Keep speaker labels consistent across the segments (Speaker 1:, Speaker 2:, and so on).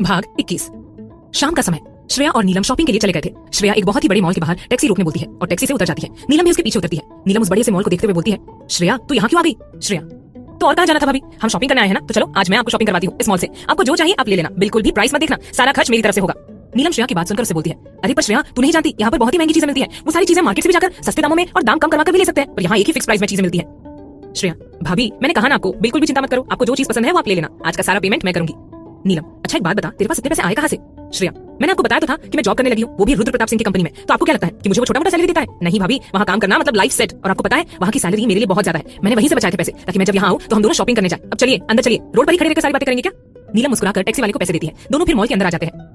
Speaker 1: भाग 21। शाम का समय। श्रेया और नीलम शॉपिंग के लिए चले गए थे। श्रेया एक बहुत ही बड़े मॉल के बाहर टैक्सी रोकने बोलती है और टैक्सी से उतर जाती है। नीलम भी उसके पीछे उतरती है। नीलम उस बड़े से मॉल को देखते हुए बोलती है, श्रेया तू यहाँ क्यों आ गई? श्रेया तो और कहाँ जाना था भाभी, हम शॉपिंग करने आए हैं ना, तो चलो आज मैं आपको शॉपिंग करवाती हूँ इस मॉल से। आपको जो चाहिए आप ले लेना, बिल्कुल भी प्राइस मत देखना, सारा खर्च मेरी तरफ से होगा। नीलम श्रेया की बात सुनकर उसे बोलती है, अरे पर श्रेया तू नहीं जानती यहाँ पर बहुत ही महंगी चीजें मिलती है। वो सारी चीजें मार्केट से भी जाकर सस्ते दामों में और दाम कम करवाकर भी ले सकते हैं, पर यहाँ एक ही फिक्स प्राइस में चीजें मिलती है। श्रेया भाभी मैंने कहा ना आपको, बिल्कुल भी चिंता मत करो, आपको जो चीज पसंद है वो आप ले लेना, आज का सारा पेमेंट मैं करूंगी। नीलम अच्छा एक बात बता, तेरे पास इतने पैसे आए कहाँ से? श्रेया मैंने आपको बताया तो था कि मैं जॉब करने लगी हूँ, वो भी रुद्र प्रताप सिंह की कंपनी में, तो आपको क्या लगता है कि मुझे वो छोटा मोटा सैलरी देता है? नहीं भाभी, वहाँ काम करना मतलब लाइफ सेट, और आपको पता है वहाँ की सैलरी मेरे लिए बहुत ज्यादा है। मैंने वहीं से बचाए थे पैसे ताकि मैं जब यहाँ आऊँ तो हम दोनों शॉपिंग करने जाए। अब चलिए अंदर चलिए, रोड पर ही खड़े रहकर सारी बातें करेंगे क्या? नीलम मुस्कुराकर टैक्सी वाले को पैसे देती है। दोनों फिर मॉल के अंदर आ जाते हैं।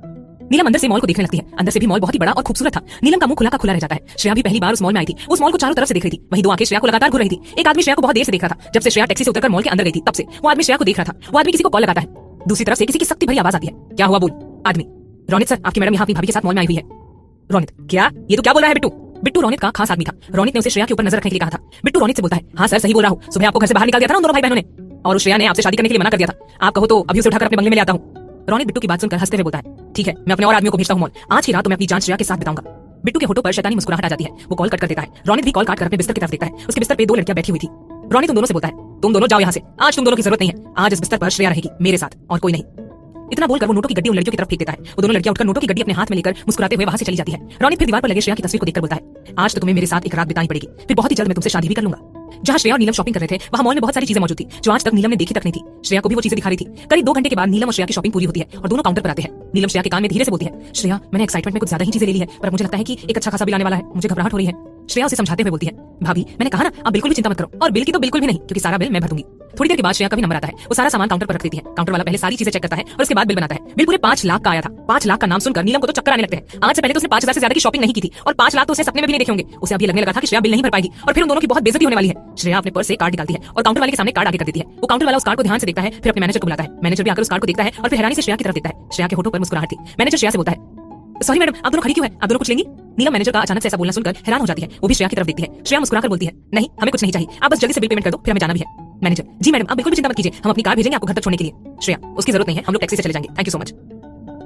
Speaker 1: नीलम अंदर से मॉल को देखने लगती है। अंदर से भी मॉल बहुत ही बड़ा और खूबसूरत था। नीलम का मुंह खुला का खुला रह जाता है। श्रेया भी पहली बार उस मॉल में आई थी। उस मॉल को चारों तरफ से देख रही थी। वहीं दो आंखें श्रेया को लगातार घूर रही थी। एक आदमी श्रेया को बहुत देर से देख रहा था। जब से श्रेया टैक्सी से उतरकर मॉल के अंदर गई थी तब से वो आदमी श्रेया को देख रहा था। वो आदमी किसी को कॉल लगाता है। दूसरी तरफ से किसी की सख्ती भरी आवाज आती है, क्या हुआ बोल? आदमी, रोनित सर आपकी मैडम यहाँ अपनी भाभी के साथ मॉल में आई हुई है। रोनित क्या, ये तो क्या बोल रहा है बिट्टू? बिट्टू रोनित का खास आदमी था। रोनित ने उसे श्रेया के ऊपर नजर रखने के लिए कहा था। बिट्टू रोनित से बोलता है, हाँ सर सही बोल रहा हूँ, सुबह आपको घर से बाहर निकाल दिया था ना उन दोनों भाई बहनों ने, और उस श्रेया ने आपसे शादी करने के लिए मना कर दिया था। आप कहो तो अभी उसे उठाकर अपने बंगले में ले आता हूँ। रोनित बिट्टू की बात सुनकर हंसते हुए बोलता है, ठीक है मैं अपने और आदमियों को भेजता हूँ मॉल, आज ही रात तो मैं अपनी जान श्रेया के साथ बिताऊंगा। बिट्टू के होठों पर शैतानी मुस्कुराहट आ जाती है। वो कॉल कट कर देता है। रोनित भी कॉल काट कर अपने बिस्तर की तरफ देखता है। उसके बिस्तर पे दो लड़कियां बैठी हुई थी। रोनित उन दोनों से बोलता है, तुम दोनों जाओ यहाँ से, आज तुम दोनों की जरूरत नहीं है, आज इस बिस्तर पर श्रेया रहेगी मेरे साथ और कोई नहीं। इतना बोलकर वो नोटों की गड्डी उन लड़कियों की तरफ फेंक देता है। वो दोनों लड़कियां उठकर नोटों की गड्डी अपने हाथ में लेकर मुस्कुराते हुए वहां से चली जाती है। रोनित फिर दीवार पर लगे श्रेया की तस्वीर को देखकर बोलता है, आज तो तुम्हें मेरे साथ एक रात बितानी पड़ेगी, फिर बहुत ही जल्द मैं तुमसे शादी भी कर लूंगा। जहाँ श्रेया और नीलम शॉपिंग कर रहे थे वहाँ मॉल में बहुत सारी चीजें मौजूद थी जो आज तक नीलम ने देखी तक नहीं थी। श्रेया को भी वो चीजें दिखा रही थी। करीब 2 घंटे के बाद नीलम और श्रेया की शॉपिंग पूरी होती है और दोनों काउंटर पर आते हैं। नीलम श्रेया के कान में धीरे से बोलती है, श्रेया मैंने एक्साइटमेंट में कुछ ज्यादा ही चीजें ले ली है, पर मुझे लगता है कि एक अच्छा खासा बिल आने वाला है, मुझे घबराहट हो रही है। श्रेया उसे समझाते हुए बोलती है, भाभी मैंने कहा ना आप बिल्कुल भी चिंता मत करो, और बिल की तो बिल्कुल भी नहीं, क्योंकि सारा बिल मैं भर दूंगी। थोड़ी देर के बाद श्रेया का भी नंबर आता है। वो सारा सामान काउंटर पर रख देती है। काउंटर वाला पहले सारी चीजें चेक करता है और उसके बाद बिल बनाता है। बिल पूरे 5 लाख का आया था। 5 लाख का नाम सुनकर नीलम को तो चक्कर आने लगते हैं। आज से पहले तो उसने 5,000 से ज्यादा की शॉपिंग नहीं की थी और 5 लाख तो उसने सपने में भी नहीं देखे होंगे। उसे अभी लगने लगा था कि श्रेया बिल नहीं भर पाएगी और फिर उन दोनों की बहुत बेइज्जती होने वाली है। श्रेया अपने पर्स से कार्ड निकालती है और काउंटर वाले के सामने कार्ड आगे कर देती है। वो काउंटर वाला उस कार्ड को ध्यान से देखता है, फिर अपने मैनेजर को बुलाता है। मैनेजर भी आकर उस कार्ड को देखता है और फिर हैरानी से श्रेया की तरफ देखता है। श्रेया के होठों पर मुस्कुराहट थी। मैनेजर श्रेया से बोलता है, सॉरी मैडम आप दोनों खड़ी क्यों है, आप दोनों कुछ लेंगी? नीलम मैनेजर का अचानक से ऐसा बोलना सुनकर हैरान हो जाती है। वो भी श्रेया की तरफ देखती है। श्रेया मुस्कुराकर बोलती है, नहीं हमें कुछ नहीं चाहिए, आप बस जल्दी से बिल पेमेंट कर दो, फिर हमें जाना भी है। मैनेजर, जी मैडम आप बिल्कुल भी चिंता मत कीजिए, हम अपनी कार भेजेंगे आपको घर तक छोड़ने के लिए। श्रेया, उसकी जरूरत नहीं है, हम लोग टैक्सी से चले जाएंगे, thank you so much.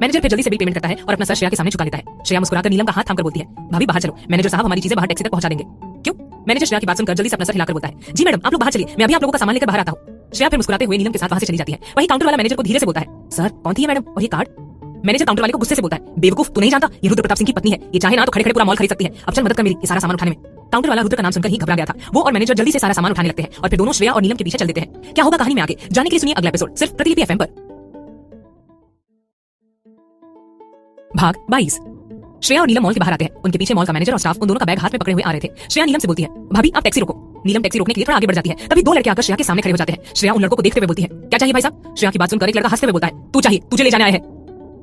Speaker 1: Manager फिर जल्दी से बिल पेमेंट करता है और अपना सर श्रेया के सामने झुका लेता है। श्रेया मुस्कुराकर नीलम का हाथ थामकर बोलती है, भाभी बाहर चलो, मैनेजर साहब हमारी चीजें बाहर टैक्सी तक पहुंचा देंगे। क्यों? मैनेजर श्रेया की बात सुनकर जल्दी से अपना सर हिलाकर बोलता है, जी मैडम आप लोग बाहर चलिए, मैं अभी आप लोगों का सामान लेकर बाहर आता हूँ। श्रेया फिर मुस्कुराते हुए नीलम के साथ वहां से चली जाती है। वहीं काउंटर वाला मैनेजर को धीरे से बोलता है, सर कौन थी मैडम और ये कार्ड? मैनेजर काउंटर वाले को गुस्से से बोलता है, बेवकूफ तू नहीं जानता, ये रुद्र प्रताप सिंह की पत्नी है, ये चाहे ना तो खड़े खड़े पूरा मॉल खरीद सकती है, अब चल मदद कर मेरी, ये सारा सामान उठाने में। काउंटर वाला रुद्र का नाम सुनकर ही घबरा गया था। वो और मैनेजर जल्दी से सारा सामान उठाने लगते हैं और फिर दोनों श्रेया और नीलम के पीछे चल देते हैं। क्या होगा कहानी में आगे जानने के लिए सुनिए अगला एपिसोड सिर्फ प्रतिलिपि एफएम पर। भाग 22। श्रेया और नीलम मॉल के बाहर आते हैं। उनके पीछे मॉल का मैनेजर और स्टाफ उन दोनों का बैग हाथ में पकड़े हुए आ रहे थे। श्रेया नीलम से बोलती है, भाभी आप टैक्सी रोको। नीलम टैक्सी रोकने के लिए थोड़ा आगे बढ़ जाती है। तभी 2 लड़के आकर श्रेया के सामने खड़े हो जाते हैं। श्रेया उन लड़कों को देखते हुए बोलती है, क्या चाहिए भाई साहब? श्रेया की बात सुनकर एक लड़का हंसते हुए बोलता है, तू चाहिए, तुझे ले जाने आए हैं।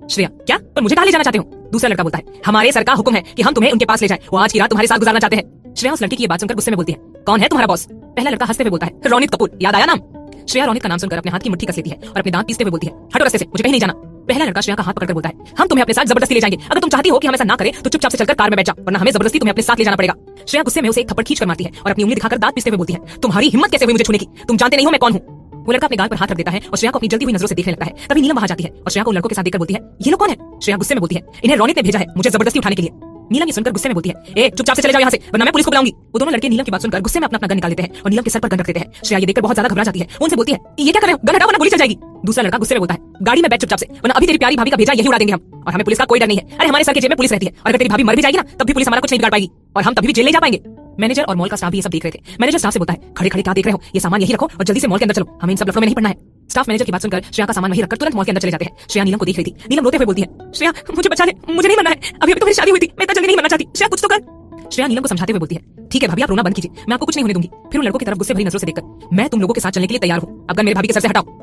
Speaker 1: श्रेया, क्या पर मुझे कहाँ ले जाना चाहते हो? दूसरा लड़का बोलता है, हमारे सर का हुक्म है कि हम तुम्हें उनके पास ले जाएं, वो आज की रात तुम्हारे साथ गुजारना चाहते हैं। श्रेया उस लड़की की बात सुनकर गुस्से में बोलती है, कौन है तुम्हारा बॉस? पहला लड़का हंसते हुए बोलता है, रोनित कपूर, याद आया नाम? श्रेया रोनित का नाम सुनकर अपने हाथ की मुट्ठी कस लेती है और अपने दांत पीसते हुए बोलती है, हटो रास्ते से, मुझे कहीं नहीं जाना। पहला लड़का श्रेया का हाथ पकड़कर बोलता है, हम तुम्हें अपने साथ जबरदस्ती ले जाएंगे, अगर तुम चाहती हो कि हम ऐसा ना करें तो चुपचाप से चलकर कार में बैठ जाओ, वरना हमें जबरदस्ती तुम्हें अपने साथ ले जाना पड़ेगा। श्रेया गुस्से में उसे एक थप्पड़ खींच कर मारती है और अपनी उंगली दिखाकर दांत पीसते हुए बोलती है, तुम्हारी हिम्मत कैसे हुई मुझे छूने की? तुम जानते नहीं हो मैं कौन हूँ। वो लड़का अपने गाल पर हाथ रख देता है और श्रेया को अपनी जल्दी हुई नजरों से देखने लगता है। तभी नीलम वहां जाती है और श्रेया को लड़कों के साथ देखकर बोलती है, ये लोग कौन है? श्रेया गुस्से में बोलती है, इन्हें रोनित ने भेजा है मुझे जबरदस्ती उठाने के लिए। नीलम ये सुनकर गुस्से में बोलती है, ए चुपचाप से चले जाओ यहाँ से, वरना मैं पुलिस को बुलाऊंगी। वो दोनों लड़के नीलम की बात सुनकर गुस्से में अपना गन निकाल लेते हैं और नीलम के सर पर गन रख देते हैं। श्रेया ये देखकर बहुत ज्यादा घबरा जाती है। उनसे बोलती है, ये क्या कर रहे हो? गन हटाओ वरना गोली चल जाएगी। दूसरा लड़का गुस्से में बोलता है, गाड़ी में बैठ चुपचाप से, वरना अभी तेरी प्यारी भाभी का भेजा यही उड़ा देंगे हम, और हमें पुलिस का कोई डर नहीं है। अरे हमारे सर के जेब में पुलिस रहती है और अगर तेरी भाभी मर भी जाएगी ना तब भी पुलिस हमारा कुछ नहीं बिगाड़ पाएगी और हम तभी भी जेल नहीं जा पाएंगे। मैनेजर और मॉल का स्टाफ भी ये सब देख रहे थे। मैनेजर स्टाफ से बोलता है, खड़े खड़े क्या देख रहे हो, ये सामान यही रखो और जल्दी से मॉल के अंदर चलो, हमें इन सब लफड़ों में नहीं पड़ना है। स्टाफ मैनेजर की बात सुनकर श्रेया का सामान वहीं रखकर तुरंत मॉल के अंदर चले जाते हैं। श्रेया नीलम को देख रही थी। नीलम रोते हुए बोलती है, श्रेया मुझे बचा ले, मुझे नहीं मरना है, अभी तो मेरी शादी हुई थी, मैं इतना जल्दी नहीं मरना चाहती, श्रेया कुछ तो कर। श्रेया नीलम को समझाते हुए बोलती है, ठीक है भाभी आप रोना बंद कीजिए, मैं आपको कुछ नहीं होने दूंगी। फिर उन लड़कों की तरफ गुस्से भरी नजरों से देखकर, मैं तुम लोगों के साथ चलने के लिए तैयार हूँ, अब गन मेरे भाभी के सर से हटाओ।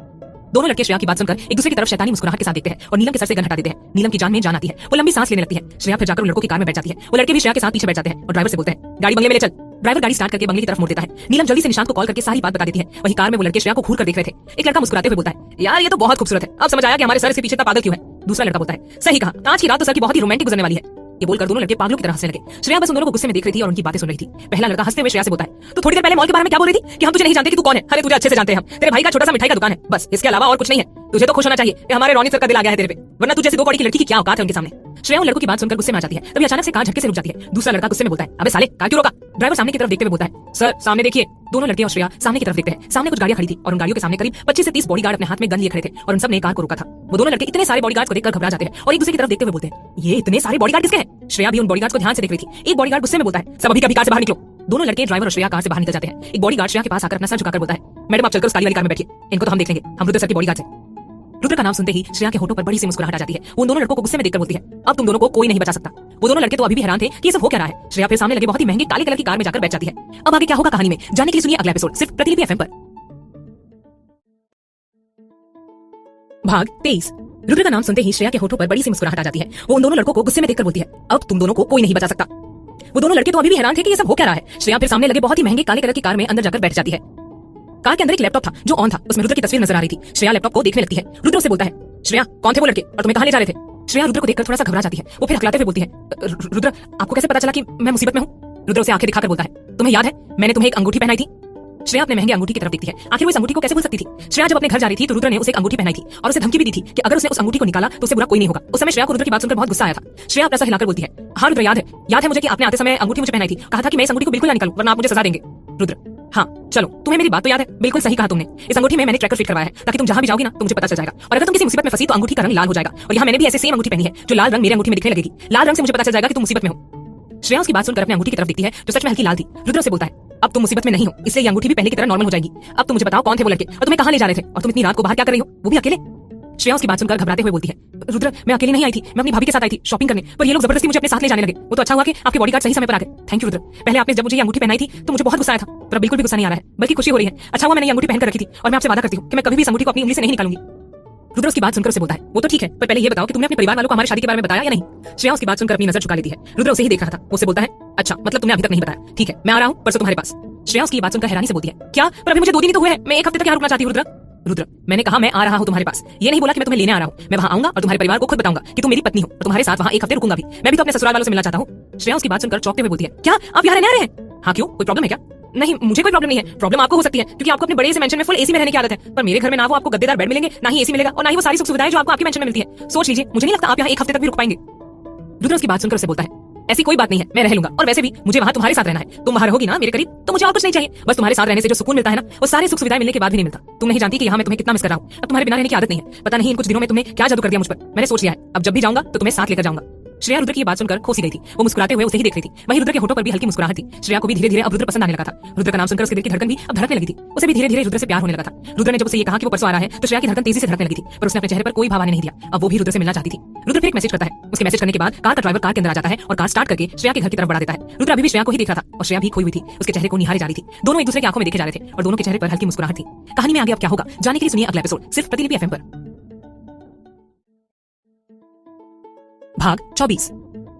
Speaker 1: दोनों लड़के श्रेया की बात सुनकर एक दूसरे की तरफ शैतानी मुस्कुराहट के साथ देखते हैं और नीलम के सर से गन हटा देते हैं। नीलम की जान में जान आती है। वो लंबी सांस लेने लगती है। श्रेया फिर जाकर उन लड़कों की कार में बैठ जाती है। वो लड़के भी श्रेया के साथ पीछे बैठ जाते हैं और ड्राइवर से बोलते हैं, गाड़ी बंगले में ले चल। ड्राइवर गाड़ी स्टार्ट करके बंगले की तरफ मोड़ देता है। नीलम जल्दी से निशांत को कॉल करके सारी बात बता देती है। वही कार में वो लड़के श्रेया को घूर कर देख रहे थे। एक लड़का मुस्कुराते हुए बोलता है, यार ये तो बहुत खूबसूरत है, अब समझ आया कि हमारे सर इसके पीछे इतना पागल क्यों है। दूसरा लड़का बोलता है, सही कहा, आज की रात तो सर की बहुत ही रोमांटिक गुजरने वाली है। ये बोलकर दोनों लड़के पागलों की तरह हंसने लगे। श्रेया बस उन दोनों को गुस्से में देख रही थी और उनकी बातें सुन रही थी। पहला लड़का हंसते हुए श्रेया से बोलता है, तो थोड़ी देर पहले मॉल के बारे में क्या बोल रही थी कि हम तुझे नहीं जानते कि तू कौन है। अरे तुझे अच्छे से जानते हैं हम, तेरे भाई का छोटा सा मिठाई का दुकान है, बस इसके अलावा और कुछ नहीं है। तुझे तो खुश होना चाहिए कि हमारे रॉनी सर का दिल आ गया है तेरे पे, वरना तुझे से 2 कौड़ी की लड़की की क्या औकात है उनके सामने। श्रेया उन लड़कों की बात सुनकर गुस्से में आ जाती है। तभी अचानक से कार झटके से रुक जाती है। दूसरा लड़का गुस्से में बोलता है, अबे साले कार क्यों रोका। ड्राइवर सामने की तरफ देखते हुए बोलता है, सर सामने देखिए। दोनों लड़के और श्रेया सामने की तरफ देखते हैं। सामने कुछ गाड़ियां खड़ी थी और उन गाड़ियों के सामने करीब 25 से 30 बॉडीगार्ड अपने हाथ में गन लिए खड़े थे और उन सब ने कार को रोका था। वो दोनों लड़के इतने सारे बॉडीगार्ड्स को देखकर घबरा जाते हैं और एक दूसरे की तरफ देखते हुए बोलते हैं, ये इतने सारे बॉडीगार्ड किसके हैं। श्रेया भी उन बॉडीगार्ड्स को ध्यान से देख रही थी। एक बॉडीगार्ड गुस्से में बोलता है, सब अभी कार से बाहर निकलो। दोनों लड़के ड्राइवर और श्रेया कार से बाहर निकल जाते हैं। एक बॉडीगार्ड श्रेया के पास आकर अपना सर झुकाकर बोलता है, मैडम आप चलकर उस काली वाली कार में बैठिए, इनको तो हम देख लेंगे, हम रुद्र सर के बॉडीगार्ड हैं। रुद्र का नाम सुनते ही श्रेया के होठों पर बड़ी सी मुस्कुराहट आ जाती है। वो उन दोनों लड़कों को गुस्से में देखकर बोलती है, अब तुम दोनों को कोई नहीं बचा सकता। वो दोनों लड़के तो अभी भी हैरान थे कि ये सब हो क्या रहा है। श्रेया फिर सामने लगे बहुत ही महंगी काले कलर की कार में जाकर बैठ जाती है। अब आगे क्या होगा कहानी में जानने के लिए सुनिए अगला एपिसोड सिर्फ प्रतिलिपि एफएम पर। भाग 23। रुद्र का नाम सुनते ही श्रेया के होठों पर बड़ी सी मुस्कुराहट आ जाती है। वो उन दोनों लड़कों को गुस्से में देखकर बोलती है, अब तुम दोनों को कोई नहीं बचा सकता। वो दोनों लड़के तो अभी भी हैरान थे कि ये सब हो क्या रहा है। श्रेया फिर सामने लगे बहुत ही महंगे काले कलर की कार में अंदर जाकर बैठ जाती है। कार के अंदर एक लैपटॉप था जो ऑन था, उसमें रुद्र की तस्वीर नजर आ रही थी। श्रेया लैपटॉप को देखने लगती है। रुद्र से बोलता है, श्रेया कौन थे वो लड़के और तुम्हें कहां ले जा रहे थे। श्रेया रुद्र को देखकर थोड़ा सा घबरा जाती है। वो फिर हकलाते हुए बोलती है, रुद्र आपको कैसे पता चला कि मैं मुसीबत में हूँ। रुद्र उसे आंखें दिखाकर बोलता है, तुम्हें याद है मैंने तुम्हें एक अंगूठी पहनाई थी। श्रेया अपने महंगे अंगूठी की तरफ देखती है। आखिर वो इस अंगूठी को कैसे भूल सकती थी। श्रेया जब अपने घर जा रही थी तो रुद्र ने उसे एक अंगूठी पहनाई थी और उसे धमकी भी दी थी कि अगर उसने उस अंगूठी को निकाला तो उसे बुरा कोई नहीं होगा। उस समय श्रेया को रुद्र की बात सुनकर बहुत गुस्सा आया था। श्रेया अपना सर हिलाकर बोलती है, हाँ रुद्र याद है मुझे कि आपने आते समय अंगूठी मुझे पहनाई थी, कहा था कि मैं इस अंगूठी को बिल्कुल ना निकालूं वरना आप मुझे सजा देंगे। रुद्र, हाँ चलो तुम्हें मेरी बात तो याद है, बिल्कुल सही कहा तुमने। इस अंगूठी में मैंने ट्रैकर फिट करवाया है ताकि तुम जहां भी जाओगी ना तो मुझे पता चल जाएगा और अगर तुम किसी मुसीबत में फंसी तो अंगूठी का रंग लाल हो जाएगा। और यहाँ मैंने भी ऐसे सेम अंगूठी पहनी है जो लाल रंग मेरे अंगूठी में दिखने लगेगी। लाल रंग से मुझे पता चल जाएगा कि तुम मुसीबत में हो। श्रेया उसकी बात सुनकर अपनी अंगूठी की तरफ देखती है जो सच में हल्की लाल थी। रुद्र से बोलता है, अब तुम मुसीबत में नहीं हो इसलिए ये अंगूठी भी पहले की तरह नॉर्मल हो जाएगी। अब तुम मुझे बताओ कौन थे वो लड़के और तुम्हें कहां ले जा रहे थे और तुम इतनी रात को बाहर क्या कर रही हो, वो भी अकेले। श्रेया उसकी बात सुनकर घबराते हुए बोलती है, रुद्र मैं अकेली नहीं आई थी, मैं अपनी भाभी के साथ आई थी शॉपिंग करने, पर ये लोग जबरदस्ती मुझे अपने साथ ले जाने लगे। वो तो अच्छा हुआ कि आपके बॉडीगार्ड सही समय पर आ गए। Thank you Rudra. पहले आपने जब मुझे ये अंगूठी पहनाई थी तो मुझे बहुत गुस्सा आया था, पर बिल्कुल भी गुस्सा नहीं आ रहा है, बल्कि खुशी हो रही है। अच्छा हुआ मैंने ये अंगूठी पहनकर रखी थी और मैं आपसे वादा करती हूँ कि मैं कभी भी इस अंगूठी को अपनी उंगली से नहीं निकालूंगी। रुद्र उसकी बात सुनकर उसे बोलता है, वो तो ठीक है पर पहले ये बताओ कि तुमने अपने परिवार वालों को हमारी शादी के बारे में बताया या नहीं। श्रेया उसकी बात सुनकर अपनी नजर झुका लेती है। रुद्र उसे ही देख रहा था। उसे बोलता है, अच्छा मतलब तुमने अभी तक नहीं बताया, ठीक है मैं आ रहा हूँ परसों तुम्हारे पास। श्रेया उसकी बात सुनकर हैरानी से बोलती है, क्या पर अभी मुझे 2 दिन ही तो हुए हैं, मैं 1 हफ्ते तक यहाँ रुकना चाहती हूँ। रुद्र मैंने कहा मैं आ रहा हूँ तुम्हारे पास, ये नहीं बोला कि मैं तुम्हें लेने आ रहा हूँ। मैं वहाँ आऊंगा और तुम्हारे परिवार को खुद बताऊंगा कि तुम मेरी पत्नी हो और तुम्हारे साथ वहाँ 1 हफ्ते रुकूंगा भी। मैं भी तो अपने ससुराल वालों से मिलना चाहता हूँ। श्रेया उसकी बात सुनकर चौंकते हुए बोलती है, क्या आप यहाँ रहने आ रहे हैं। हाँ क्यों, कोई प्रॉब्लम है क्या। नहीं मुझे कोई प्रॉब्लम नहीं है, प्रॉब्लम आपको हो सकती है क्योंकि आपको अपने बड़े से मेंशन में फुल एसी में रहने की आदत है, पर मेरे घर में ना वो आपको गद्देदार बेड मिलेंगे ना ही एसी मिलेगा और ना ही वो सारी सुख सुविधाएं जो आपको आपके मेंशन में मिलती है। सोच लीजिए, मुझे नहीं लगता आप यहाँ 1 हफ्ते तक भी रुक पाएंगे। रुद्र उसकी बात सुनकर उसे बोलता है, ऐसी कोई बात नहीं है, मैं रह लूंगा और वैसे भी मुझे वहाँ तुम्हारे साथ रहना है। तुम वहाँ रहोगी ना मेरे करीब तो मुझे और कुछ नहीं चाहिए। बस तुम्हारे साथ रहने से जो सुकून मिलता है ना वो सारी सुख सुविधाएं मिलने के बाद भी नहीं मिलता। तुम नहीं जानती कि यहाँ मैं तुम्हें कितना मिस कर रहा हूँ। अब तुम्हारे बिना रहने की आदत नहीं है। पता नहीं इन कुछ दिनों में तुमने क्या जादू कर दिया मुझ पर। मैंने सोच लिया है अब जब भी जाऊंगा तो तुम्हें साथ लेकर जाऊंगा। श्रेया रुद्र की बात सुनकर खोसी गई थी। वो मुस्कुराते हुए उसे ही देख रही थी। वहीं रुद्र के होठों पर भी हल्की मुस्कुराहट थी। श्रेया को भी धीरे धीरे अब रुद्र पसंद आने लगा था। रुद्र का नाम सुनकर उसके दिल की धड़कन भी अब धड़कने लगी थी। उसे भी धीरे धीरे रुद्र से प्यार होने लगा था। रुद्र ने जब उसे ये कहा कि वो परसों आ रहा है तो श्रेया की धड़कन तेजी से धड़कने लगी थी, पर उसने अपने चेहरे पर कोई भाव आने नहीं दिया। अब वो भी रुद्र से मिलना चाहती थी। रुद्र फिर एक मैसेज करता है। उसके मैसेज करने के बाद कार का ड्राइवर कार के अंदर आ जाता है और कार स्टार्ट करके श्रेया के घर की तरफ बढ़ा देता है। रुद्र अभी भी श्रेया को ही देख रहा था और श्रेया भी खोई हुई थी। उसके चेहरे को निहारे जा रही थी। दोनों एक दूसरे की आंखों में देखे जा रहे थे और दोनों के चेहरे पर हल्की मुस्कुराहट थी। कहानी में आगे अब क्या होगा जानने के लिए सुनिए अगला एपिसोड सिर्फ प्रतिलिपि एफएम पर। भाग 24।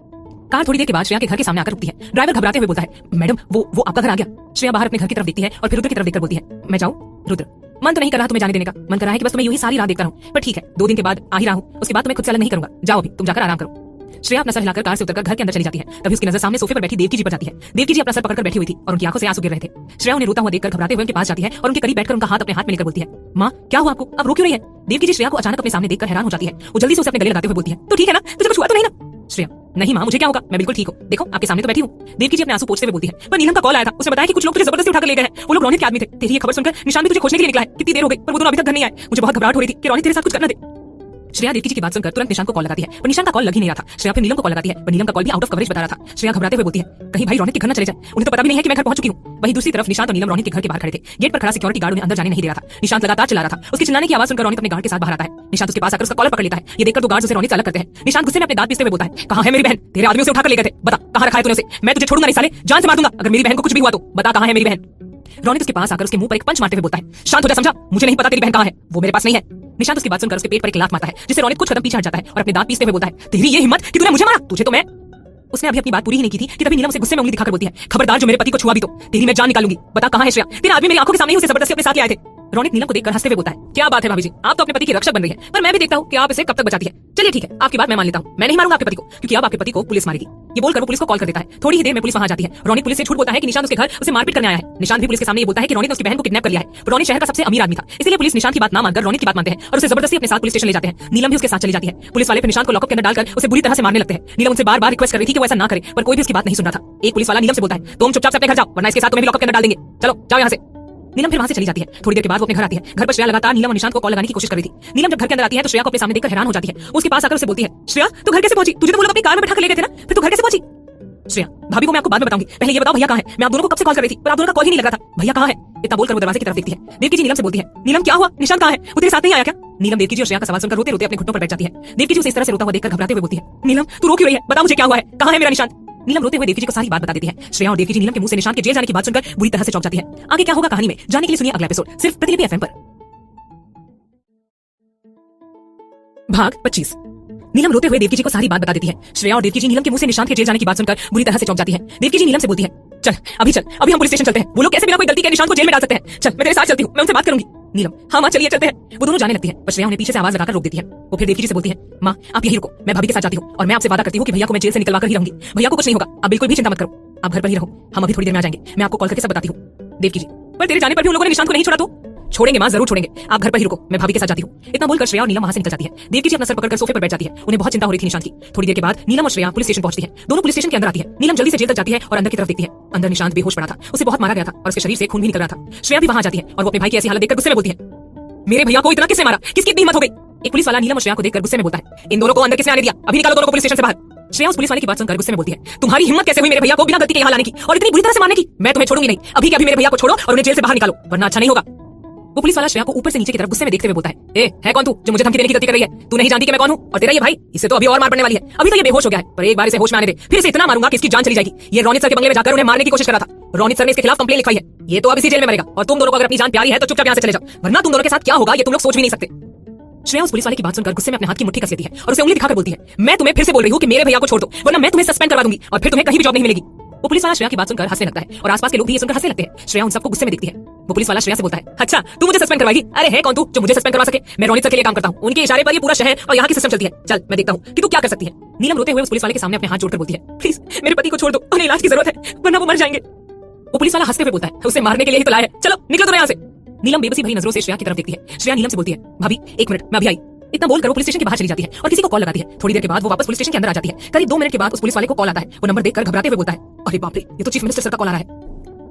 Speaker 1: कार थोड़ी देर के बाद श्रेया के घर के सामने आकर रुकती है। ड्राइवर घबराते हुए बोलता है, मैडम वो आपका घर आ गया। श्रेया बाहर अपने घर की तरफ देखती है और फिर रुद्र की तरफ देखकर बोलती है, मैं जाऊं। रुद्र, मन तो नहीं कर रहा तुम्हें जाने देने का, मन कर रहा है कि बस तुम्हें यूं ही सारी रात देखता रहूं, पर ठीक है 2 दिन के बाद आ ही रहा हूं, उसके बाद तुम्हें खुद से अलग नहीं करूंगा। जाओ अभी तुम जाकर आराम करो। श्रेया अपना सर हिलाकर कार से उतरकर घर के अंदर चली जाती है। तभी उसकी नजर सामने सोफे पर बैठी देवकी जी पर जाती है। देवकी जी अपना सर पकड़कर बैठी हुई थी और उनकी आंखों से आंसू गिर रहे थे। श्रेया उन्हें रोता हुआ देखकर घबराते हुए उनके पास जाती है और उनके करीब बैठकर उनका हाथ अपने हाथ में लेकर बोलती है, माँ क्या हुआ आपको, अब रो क्यों रही है। देवकी जी श्रेया को अचानक अपने सामने देखकर हैरान हो जाती है। वो जल्दी से उसे अपने गले लगाते हुए बोलती है, तो ठीक है ना, तुझे कुछ हुआ तो नहीं ना। श्रेया, नहीं माँ मुझे क्या होगा, मैं बिल्कुल ठीक हूँ, देखो आपके सामने तो बैठी हूँ। देवकी जी अपने आंसू पोंछते हुए बोलती है, पर नीलम का कॉल आया था, उसने बताया कि कुछ लोग तुझे जबरदस्ती उठाकर ले गए हैं। वो लोग रोनित के आदमी थे। तेरी ये खबर सुनकर निशान भी तुझे खोजने के लिए निकला है। कितनी देर हो गई पर वो दोनों अभी तक घर नहीं आए। मुझे बहुत घबराहट हो रही थी कि रोनित तेरे साथ कुछ करना दे। श्रेया देवकी जी की बात सुनकर तुरंत निशान को कॉल लगाती है, पर निशान का कॉल लग ही नहीं रहा था। श्रेया फिर नीलम को कॉल लगाती है, पर नीलम का कॉल भी आउट ऑफ कवरेज बता रहा था। श्रेया घबराते हुए बोलती है, कहीं भाई रोनित के घर न चले जाए, उन्हें तो पता भी नहीं है कि मैं घर पहुंच चुकी हूँ। वहीं दूसरी तरफ निशांत और नीलम रोनित के घर के बाहर खड़े थे। गेट पर खड़ा सिक्योरिटी गार्ड उन्हें अंदर जाने नहीं दे रहा था। निशांत लगातार चिल्ला रहा था। उसके चिल्लाने की आवाज सुनकर रोनित अपने गार्ड के साथ बाहर आता है। निशांत उसके पास आकर उसका कॉलर पकड़ लेता है। ये देखकर 2 गार्ड्स उसे रोनित से अलग करते हैं। निशांत गुस्से में अपने दांत पीसते हुए बोलता है, कहां है मेरी बहन, तेरे आदमियों से उठाकर ले गए थे, बता कहां रखा है तूने उसे। मैं तुझे छोड़ूंगा नहीं साले, जान से मार दूंगा अगर मेरी बहन को कुछ भी हुआ तो। बता कहां है मेरी बहन। रोनित उसके पास आकर उसके मुंह पर एक पंच मारते हुए बोलता है, शांत हो जा समझा, मुझे नहीं पता तेरी बहन कहां है, वो मेरे पास नहीं है। निशांत उसकी बात सुनकर उसके पेट पर एक लात मारता है, जिससे रोनित कुछ कदम पीछे हट जाता है और अपने दांत पीसते हुए बोलता है, तेरी ये हिम्मत कि तूने मुझे मारा, तुझे तो मैं। उसने अभी अपनी बात पूरी ही नहीं की थी कि तभी नीलम उसे गुस्से में उंगली दिखाकर बोलती है, खबरदार जो मेरे पति को छुआ भी तो तेरी मैं जान निकालूंगी। बता कहां है श्रेया, तेरे आदमी मेरी आंखों के सामने ही उसे जबरदस्ती अपने साथ ले आए थे। रोनित नीलम को देखकर हंसते हुए बोलता है, क्या बात है भाभी जी, आप तो अपने पति की रक्षक बन रही है, पर मैं भी देखता हूँ कि आप इसे कब तक बचाती है। चलिए चलिए ठीक है, आपकी बात मैं मान लेता हूँ, मैं नहीं मारूंगा आपके पति को, क्योंकि अब आपके पति को पुलिस मारेगी। ये बोलकर वो पुलिस को कॉल कर देता है। थोड़ी ही देर में पुलिस वहां जाती है। रोनित पुलिस से झूठ बोलता है कि निशांत उसके घर उसे मारपीट करने आया है। निशांत भी पुलिस के सामने ये बोलता है कि रोनित ने उसकी बहन को किडनैप कर लिया है। रोनित शहर का सबसे अमीर आदमी था, इसलिए पुलिस निशांत की बात ना मानकर रोनित की बात मानते हैं और उसे जबरदस्ती अपने साथ पुलिस स्टेशन ले जाते हैं। नीलम भी उसके साथ चली जाती है। पुलिस वाले फिर निशांत को लॉकअप के अंदर डालकर उसे बुरी तरह से मारने लगते हैं। नीलम उनसे बार-बार रिक्वेस्ट कर रही थी कि वो ऐसा ना करे, पर कोई भी उसकी बात नहीं सुन रहा था। एक पुलिस वाला नीलम से बोलता है, तुम चुपचाप से अपने घर जाओ, वरना इसके साथ तुम्हें भी लॉकअप के अंदर डाल देंगे। चलो जाओ यहाँ से। नीलम फिर वहां से चली जाती है। थोड़ी देर के बाद वो अपने घर आती है। घर पर श्रेया लगातार नीलम और निशांत को कॉल लगाने की कोशिश कर रही थी। नीलम जब घर के अंदर आती है तो श्रेया को अपने सामने देखकर हैरान हो जाती है। उसके पास आकर उसे बोलती है, श्रेया तू घर कैसे पहुंची? तुझे तो वो लोग अपनी कार में बैठा कर ले गए थे ना, फिर तू घर कैसे पहुंची? श्रेया, भाभी को मैं आपको बाद में बताऊंगी, पहले ये बताओ भैया कहाँ है? मैं आप दोनों को कब से कॉल कर रही थी, पर आप दोनों का कॉल ही नहीं लग रहा था। भैया कहाँ है? इतना बोलकर वो दरवाजे की तरफ देखती है। देवकी जी नीलम से बोलती है, नीलम क्या हुआ? निशांत कहाँ है? वो तेरे साथ नहीं आया क्या? नीलम देवकी जी और श्रेया का सवाल सुनकर रोते रोते अपने घुटनों पर बैठ जाती है। देवकी जी उसे इस तरह से रोता हुआ देखकर घबराते हुए बोलती है, नीलम तू रो क्यों रही है? बता मुझे क्या हुआ है? कहाँ है मेरा निशांत? नीलम रोते हुए देवकी जी को सारी बात बता देती है। श्रेया और देवकी जी नीलम के मुंह से निशांत के जेल जाने की बात सुनकर बुरी तरह से चौंक जाती है। आगे क्या होगा कहानी में जानने के लिए सुनिए अगला एपिसोड सिर्फ प्रतिलिपि एफएम पर। भाग 25। नीलम रोते हुए देवकी जी को सारी बात बता देती है। श्रेया और देवकी जी नीलम के मुंह से निशांत के जेल जाने की बात सुनकर बुरी तरह से चौंक जाती है। देवकी जी नीलम से बोलती है, चल अभी हम पुलिस स्टेशन चलते हैं। वो लोग कैसे बिना कोई गलती के निशांत को जेल में डाल सकते हैं? चल मैं तेरे साथ चलती हूँ, मैं उनसे बात करूंगी। नीलम, हाँ माँ चलिए चलते हैं। वो दोनों जाने लगती है, पर श्रेया उन्हें पीछे से आवाज लगाकर रोक देती है। वो फिर देवकी जी से बोलती है, माँ आप यही रुको, मैं भाभी के साथ जाती हूँ और मैं आपसे वादा करती हूँ कि भैया को मैं जेल से निकलवा कर ही रहूंगी। भैया को कुछ नहीं होगा, आप बिल्कुल भी चिंता मत करो, आप घर पर ही रहो, हम अभी थोड़ी देर में आ जाएंगे, मैं आपको कॉल करके सब बताती हूँ। देवकी जी, पर तेरे जाने पर भी उन लोगों ने निशांत को नहीं छोड़ा तो? छोड़ेंगे माँ, जरूर छोड़ेंगे, आप घर पर ही रुको, मैं भाभी के साथ जाती हूँ। इतना बोलकर श्रेया और नीलम वहां से निकल जाती है। देवकी जी अपना सर पकड़कर सोफे पर बैठ जाती है। उन्हें बहुत चिंता हो रही थी निशांत की। थोड़ी देर के बाद नीलम और श्रेया पुलिस स्टेशन पहुंचती है। दोनों पुलिस स्टेशन के अंदर आती है। नीलम जल्दी से जेल तक जाती है और अंदर की तरफ देखती है। अंदर निशांत बेहोश पड़ा था, उसे बहुत मारा गया था और उसके शरीर से खून भी निकल रहा था। श्रेया भी वहां जाती है और वो अपने भाई की ऐसी हालत देखकर गुस्से में बोलती है, मेरे भैया को इतना किसने मारा? किसकी इतनी हिम्मत हो गई? एक पुलिस वाला नीलम और श्रेया को देखकर गुस्से में बोलता है, इन दोनों को अंदर किसने आने दिया? अभी निकालो दोनों को पुलिस स्टेशन से बाहर। श्रेया उस पुलिस वाले की बात सुनकर गुस्से में बोलती है, तुम्हारी हिम्मत कैसे हुई मेरे भैया को बिना गलती के यहाँ लाने की और इतनी बुरी तरह से मारने की? मैं तुम्हें छोड़ूंगी नहीं, अभी के अभी मेरे भैया को छोड़ो और उन्हें जेल से बाहर निकालो, वरना अच्छा नहीं होगा। वो पुलिस वाला श्रेया को ऊपर से नीचे की तरफ गुस्से में देखते हुए बोलता है, ए है कौन तू जो मुझे धमकी देने की गलती कर रही है? तू नहीं जानती कि मैं कौन हूँ? और तेरा ये भाई, इसे तो अभी और मार पड़ने वाली है। अभी तो ये बेहोश हो गया है, पर एक बार इसे होश में आने दे, फिर इसे इतना मारूंगा कि इसकी जान चली जाएगी। ये रोनित सर के बंगले में जाकर उन्हें मारने की कोशिश कर रहा था। रोनित सर ने इसके खिलाफ कंप्लेन लिखवाई है। ये तो अब इसी जेल में मरेगा और तुम दोनों को अगर अपनी जान प्यारी है तो चुपचाप यहाँ से चले जाओ, वरना तुम दोनों के साथ क्या होगा ये तुम लोग सोच भी नहीं सकते। श्रेया उस पुलिस वाले की बात सुनकर गुस्से में अपने हाथ की मुट्ठी कस लेती है और उसे उंगली दिखाकर बोलती है, मैं तुम्हें फिर से बोल रही हूँ कि मेरे भैया को छोड़ दो, वरना मैं तुम्हें सस्पेंड करवा दूंगी और फिर तुम्हें कहीं भी जॉब नहीं मिलेगी। वो पुलिस वाला श्रेया की बात सुनकर हंसने लगता है और आसपास के लोग भी ये सुनकर हंसने लगते हैं। श्रेया उन सबको गुस्से में देखती है। वो पुलिस वाला श्रेया से बोलता है, अच्छा तू मुझे सस्पेंड करवाएगी? अरे है कौन तू जो मुझे सस्पेंड करवा सके? मैं रोनित सर के लिए काम करता हूँ, उनके इशारे पर ये पूरा शहर और यहाँ की सिस्टम चलती है। चल मैं देखता हूँ कि तू क्या कर सकती है। नीलम रोते हुए उस पुलिस वाले के सामने अपने हाथ जोड़कर बोलती है, प्लीज मेरे पति को छोड़ दो, उन्हें इलाज की जरूरत है, वरना वो मर जाएंगे। वो पुलिस वाला हंसते हुए बोलता है, उसे मारने के लिए ही तो लाया है, चलो निकलो तुम्हें यहाँ से। नीलम बेबसी भरी नजरों से श्रेया की तरफ देखती है। श्रेया नीलम से बोलती है, भाभी एक मिनट मैं अभी आई। इतना बोलकर वो पुलिस स्टेशन के बाहर चली जाती है और किसी को कॉल लगाती है। थोड़ी देर के बाद वो वापस पुलिस स्टेशन के अंदर आ जाती है। करीब 2 मिनट के बाद उस पुलिस वाले को कॉल आता है। वो नंबर देखकर घबराते हुए बोलता है, अरे बाप रे, ये तो चीफ मिनिस्टर सर का कॉल आ रहा है।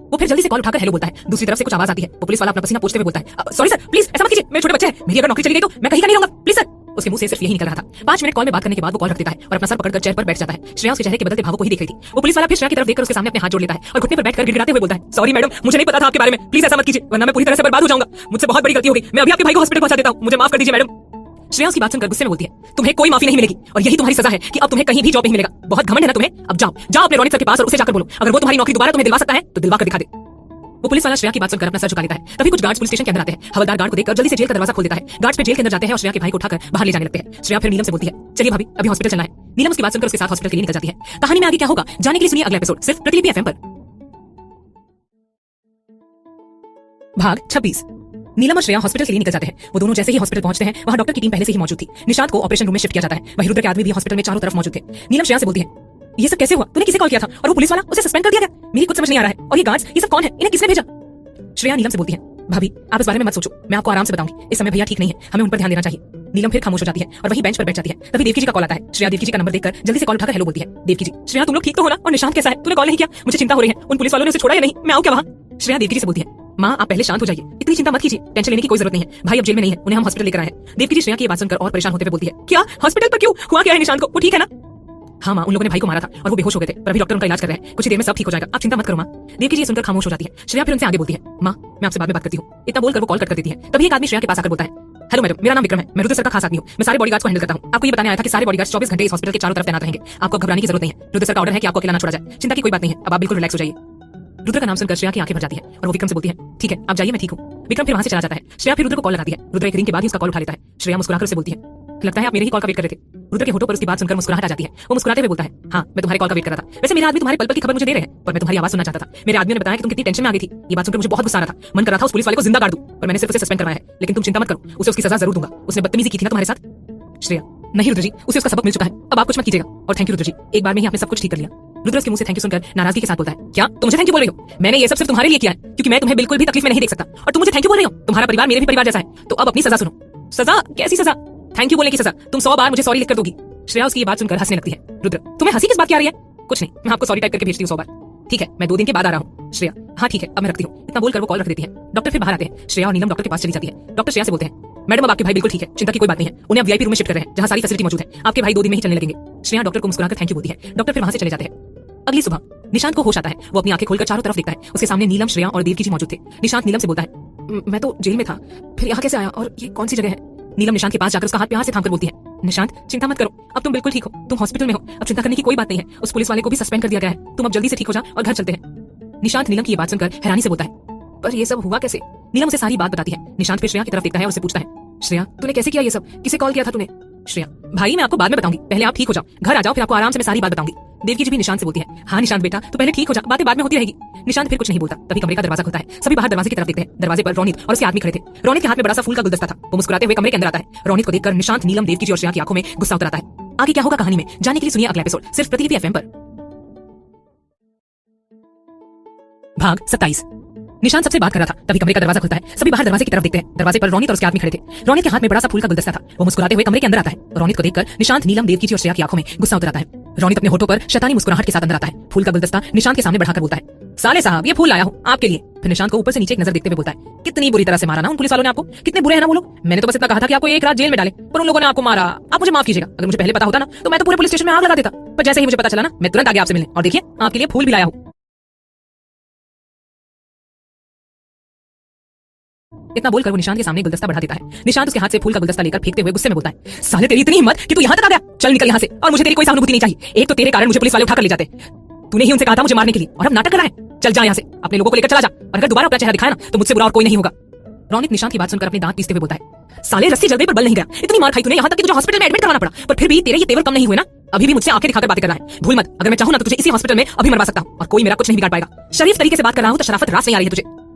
Speaker 1: वो फिर जल्दी से कॉल उठाकर हेलो बोलता है। दूसरी तरफ से कुछ आवाज आती है। वो पुलिस वाला अपना पसीना पोंछते हुए बोलता है, सॉरी सर प्लीज ऐसा मत कीजिए, मेरे छोटे बच्चे हैं, मेरी अगर नौकरी चली गई तो मैं कहीं का नहीं रहूंगा, प्लीज सर। उसके मुंह से सिर्फ यही निकल रहा था। 5 मिनट कॉल में बात करने के बाद वो कॉल रख देता है और अपना सर पकड़कर चेयर पर बैठ जाता है। श्रेया उसके चेहरे के बदलते भावों को ही देख रही थी। वो पुलिस वाला फिर श्रेया की तरफ देखकर उसके सामने अपने हाथ जोड़ लेता है और घुटने पर बैठकर गिड़गिड़ाते हुए बोलता है, सॉरी मैडम, मुझे नहीं पता था आपके बारे में, प्लीज ऐसा मत कीजिए, वरना मैं पूरी तरह से बर्बाद हो जाऊंगा, मुझसे बहुत बड़ी गलती हो गई, मैं अभी आपके भाई को हॉस्पिटल पहुंचा देता हूं, मुझे माफ कर दीजिए मैडम। श्रेया उसकी बात सुनकर गुस्से में बोलती है, तुम्हें कोई माफी नहीं मिलेगी और यही तुम्हारी सजा है कि अब तुम्हें कहीं भी जॉब नहीं मिलेगा। बहुत घमंड है ना तुम्हें? अब जाओ जाओ अपने रोनित सर के पास और उसे जाकर बोलो, अगर वो तुम्हारी नौकरी दोबारा तुम्हें दिलवा सकता है तो दिलवा कर दिखा दे। वो पुलिस वाला श्रेया की बात सुनकर अपना सर झुका लेता है। तभी कुछ गार्ड्स पुलिस स्टेशन के अंदर आते हैं। हवलदार गार्ड को देखकर जल्दी से जेल का दरवाजा खोल देता है। गार्ड्स फिर जेल के अंदर जाते हैं और श्रेया के भाई को उठाकर बाहर ले जाने लगते हैं। श्रेया फिर नीलम से बोलती है, चलिए भाभी अभी हॉस्पिटल चलना है। नीलम उसकी बात सुनकर उसके साथ हॉस्पिटल के लिए निकल जाती है। कहानी में आगे क्या होगा जानने के लिए सुनिए अगला एपिसोड सिर्फ प्रतिलिपि एफएम पर। भाग 26। नीलम और श्रेया हॉस्पिटल के लिए निकल जाते हैं। वो दोनों जैसे ही हॉस्पिटल पहुंचते हैं वहां डॉक्टर की टीम पहले से ही मौजूद थी। निशांत को ऑपरेशन रूम में शिफ्ट किया जाता है। वहीं रुद्र के आदमी भी हॉस्पिटल में चारों तरफ मौजूद थे। नीलम श्रेया से बोलती है, ये सब कैसे हुआ? तूने किसे कॉल किया था और वो पुलिस वाला उसे सस्पेंड कर दिया गया? मेरी कुछ समझ नहीं आ रहा है। और ये गार्ड्स ये सब कौन है? इन्हें किसने भेजा? श्रेया नीलम से बोलती है, भाभी आप इस बारे में मत सोचो, मैं आपको आराम से बताऊंगी, इस समय भैया ठीक नहीं है, हमें उन पर ध्यान देना चाहिए। नीलम फिर खामोश हो जाती है और वही बेंच पर बैठ जाती है। तभी देवकी जी का कॉल आता है। श्रेया देवकी जी का नंबर देखकर जल्दी से कॉल उठाकर हेलो बोलती है। देवकी जी, श्रेया तुम लोग ठीक तो हो ना? और निशांत कैसा है? तूने कॉल नहीं किया, मुझे चिंता हो रही है, उन पुलिस वालों ने उसे छोड़ा या नहीं? मैं आऊं क्या वहां? श्रेया देवकी जी से बोलती है, माँ आप पहले शांत हो जाइए, इतनी चिंता मत कीजिए, टेंशन लेने की कोई जरूरत नहीं है, भाई अब जेल में नहीं है, उन्हें हम हॉस्पिटल लेकर आए हैं। देवकी जी श्रेया की बात सुनकर और परेशान होते हुए बोलती है, क्या हॉस्पिटल पर क्यों? हुआ क्या है निशांत को? वो ठीक है ना? हाँ माँ, उन लोगों ने भाई को मारा था और वो बेहोश हो गए थे, पर अभी डॉक्टर उनका इलाज कर रहे हैं, कुछ देर में सब ठीक हो जाएगा, आप चिंता मत करो माँ। देवकी जी सुनकर खामोश हो जाती है। श्रेया फिर उनसे आगे बोलती है, माँ मैं आपसे बाद में बात करती हूँ। इतना बोलकर वो कॉल कट कर देती है। तभी एक आदमी श्रेया के पास आकर बोलता है, हेलो मैडम, मेरा नाम विक्रम है, मैं रुद्र सर का खास आदमी हूँ, मैं सारे बॉडीगार्ड्स को हैंडल करता हूँ। आपको ये बताने आया था कि सारे बॉडीगार्ड्स 24 घंटे इस हॉस्पिटल के चारों तरफ तैनात रहेंगे, आपको घबराने की जरूरत नहीं है। रुद्र सर का ऑर्डर है कि आपको अकेला ना छोड़ा जाए, चिंता की कोई बात नहीं है, अब आप बिल्कुल रिलैक्स हो जाइए। रुद्र का नाम सुनकर श्रेया की आंखें भर जाती है और वो विक्रम से बोलती है, ठीक है आप जाइए, मैं ठीक हूँ। विक्रम फिर वहां से चला जाता है। श्रेया फिर रुद्र को कॉल लगाती है। रुद्र एक रिंग के बाद ही उसका कॉल उठा लेता है। श्रेया मुस्कुराकर उसे बोलती है, लगता है आप मेरे ही कॉल का वेट कर रहे थे। रुद्र के होठों पर उसकी बात सुनकर मुस्कुराहट आ जाती है। वो मुस्कुराते हुए बोलता है, हाँ मैं तुम्हारे कॉल का वेट कर रहा था, वैसे मेरे आदमी तुम्हारे पल पल की खबर मुझे दे रहे हैं, पर मैं तुम्हारी आवाज सुनना चाहता था। मेरे आदमी ने बताया कि तुम कितनी टेंशन में आ गई थी। ये बात सुनकर मुझे बहुत गुस्सा आ रहा था, मन कर रहा था उस पुलिस वाले को जिंदा काट दूं, पर मैंने सिर्फ उसे सस्पेंड करवाया है। लेकिन तुम चिंता मत करो, उसे उसकी सजा जरूर दूंगा, उसने बदतमीजी की थी ना तुम्हारे साथ। श्रेया नहीं रुद्र जी, उसे उसका सबक मिल चुका है, अब आप कुछ मत कीजिएगा। और थैंक यू रुद्र जी, एक बार में ही आपने सब कुछ ठीक कर लिया। रुद्र उसके मुंह से थैंक यू सुनकर नाराजगी के साथ बोलता है, क्या तुम मुझे थैंक यू बोल रही हो? मैंने ये सब सिर्फ तुम्हारे लिए किया है, क्योंकि मैं तुम्हें बिल्कुल भी तकलीफ में नहीं देख सकता, और तुम मुझे थैंक यू बोल रही हो। तुम्हारा परिवार मेरे भी परिवार जैसा है, तो अब अपनी सजा सुनो। सजा? कैसी सजा? थैंक यू बोलने की सजा। तुम 100 बार मुझे सॉरी लिखकर दोगी। श्रेया उसकी ये बात सुनकर हंसने लगती है। रुद्र, तुम्हें हंसी किस बात की आ रही है? कुछ नहीं, मैं आपको सॉरी टाइप करके भेजती हूँ 100 बार। ठीक है, मैं 2 दिन के बाद आ रहा हूँ। श्रेया, हाँ ठीक है, अब मैं रखती हूँ। इतना बोलकर वो कॉल रख देती है। डॉक्टर फिर बाहर आते हैं। श्रेया और नीलम डॉक्टर के पास चली जाती है। डॉक्टर श्रेया से बोलते हैं, मैडम अब आपके भाई बिल्कुल ठीक है, चिंता की कोई बात नहीं है। उन्हें अब वीआईपी रूम में शिफ्ट कर रहे हैं, जहाँ सारी फैसिलिटी मौजूद है। आपके भाई 2 दिन में ही चलने लगेंगे। श्रेया डॉक्टर को मुस्कुराकर थैंक यू बोलती है। डॉक्टर फिर वहां से चले जाते हैं। अगली सुबह निशांत को होश आता है। वो अपनी आंखें खोलकर चारों तरफ देखता है। उसके सामने नीलम, श्रेया और देवकी जी मौजूद थे। निशांत नीलम से बोलता है, मैं तो जेल में था, फिर यहाँ कैसे आया और ये कौन सी जगह है? नीलम निशांत के पास जाकर उसका हाथ प्यार से थामकर बोलती है, निशांत चिंता मत करो, अब तुम बिल्कुल ठीक हो, तुम हॉस्पिटल में हो, अब चिंता करने की कोई बात नहीं है। उस पुलिस वाले को भी सस्पेंड कर दिया गया है, तुम अब जल्दी से ठीक हो जाओ और घर चलते हैं। निशांत नीलम की ये बात सुनकर हैरानी से बोलता है, पर ये सब हुआ कैसे? नीलम उसे सारी बात बताती है। निशांत फिर श्रेया की तरफ देखता है और उससे पूछता है, श्रेया तूने कैसे किया ये सब? किसे कॉल किया था तूने? श्रेया, भाई मैं आपको बाद में बताऊंगी, पहले आप ठीक हो जाओ, घर आ जाओ, फिर आपको आराम से मैं सारी बात बताऊंगी। देवकी जी भी निशांत से बोलती है, हाँ निशांत बेटा तू पहले ठीक हो जा, बातें बाद में होती रहेगी। निशांत फिर कुछ नहीं बोलता। तभी कमरे का दरवाजा खुलता है। सभी बाहर दरवाजे की तरफ देखते हैं। दरवाजे पर रोनित और उसके आदमी खड़े थे। रोनित के हाथ में बड़ा सा फूल का गुलदस्ता था। वो मुस्कुराते हुए कमरे के अंदर आता है। रोनित को देखकर निशांत, नीलम, देवकी जी और श्रेया की आंखों में गुस्सा उतर आता है। आगे क्या होगा कहानी में जानने के लिए सुनिए अगला एपिसोड सिर्फ प्रतिलिपि एफएम पर। भाग 27। निशांत सबसे बात कर रहा था। तभी कमरे का दरवाजा खुलता है। सभी बाहर दरवाजे की तरफ देखते हैं। दरवाजे पर रोनित और उसके आदमी खड़े थे। रोनित के हाथ में बड़ा सा फूल का गुलदस्ता था। वो मुस्कुराते हुए कमरे के अंदर आता है। रोनित को देखकर निशांत, नीलम, देवकी जी और श्रेया की आंखों में गुस्सा उतर आता है। रोनित अपने होठों पर शैतानी मुस्कुराहट के साथ अंदर आता है। फूल का गुलदस्ता निशांत के सामने बढ़ाकर बोलता है, साले साहब ये फूल लाया हूँ आपके लिए। फिर निशांत को ऊपर से नीचे एक नजर देखते हुए बोलता है, कितनी बुरी तरह से मारा ना उन पुलिस वालों ने आपको, कितने बुरे हैं ना वो लोग। मैंने तो बस इतना कहा था कि आपको एक रात जेल में डाले, पर उन लोगों ने आपको मारा। आप मुझे माफ कीजिएगा, अगर मुझे पहले पता होता ना तो मैं तो पूरे पुलिस स्टेशन में आग लगा देता। पर जैसे ही मुझे पता चला ना, मैं तुरंत आ गया आपसे मिलने, और देखिए आपके लिए फूल भी लाया हूँ। इतना बोलकर वो निशांत के सामने गुलदस्ता बढ़ा देता है। निशांत उसके हाथ से फूल का गुलदस्ता लेकर फेंकते हुए गुस्से में बोलता है, साले तेरी इतनी हिम्मत कि तू यहाँ तक आ गया? चल निकल यहाँ से, और मुझे तेरी कोई सहानुभूति नहीं चाहिए। एक तो तेरे कारण मुझे पुलिस वाले उठाकर ले जाते, तूने ही उनसे कहा था मुझे मारने के लिए, और अब नाटक कर रहा है। चल जा यहाँ से, अपने लोगों को लेकर चला जा, और अगर दोबारा अपना चेहरा दिखाया ना तो मुझसे बुरा और कोई नहीं होगा। रोनित निशांत की बात सुनकर अपने दांत पीसते हुए बोलता है, साले रस्सी जल्दी पर बल नहीं गया, इतनी मार खाई तूने यहाँ तक कि तुझे हॉस्पिटल में एडमिट करवाना पड़ा, पर फिर भी तेरे ये तेवर कम नहीं हुए ना। अभी भी मुझसे आंखें दिखाकर बातें कर रहा है। भूल मत, अगर मैं चाहूं ना तो तुझे इसी हॉस्पिटल में अभी मरवा सकता हूं, और कोई मेरा कुछ नहीं बिगाड़ पाएगा। शरीफ तरीके से बात कर रहा हूं तो शराफत रास नहीं आ रही है तुझे।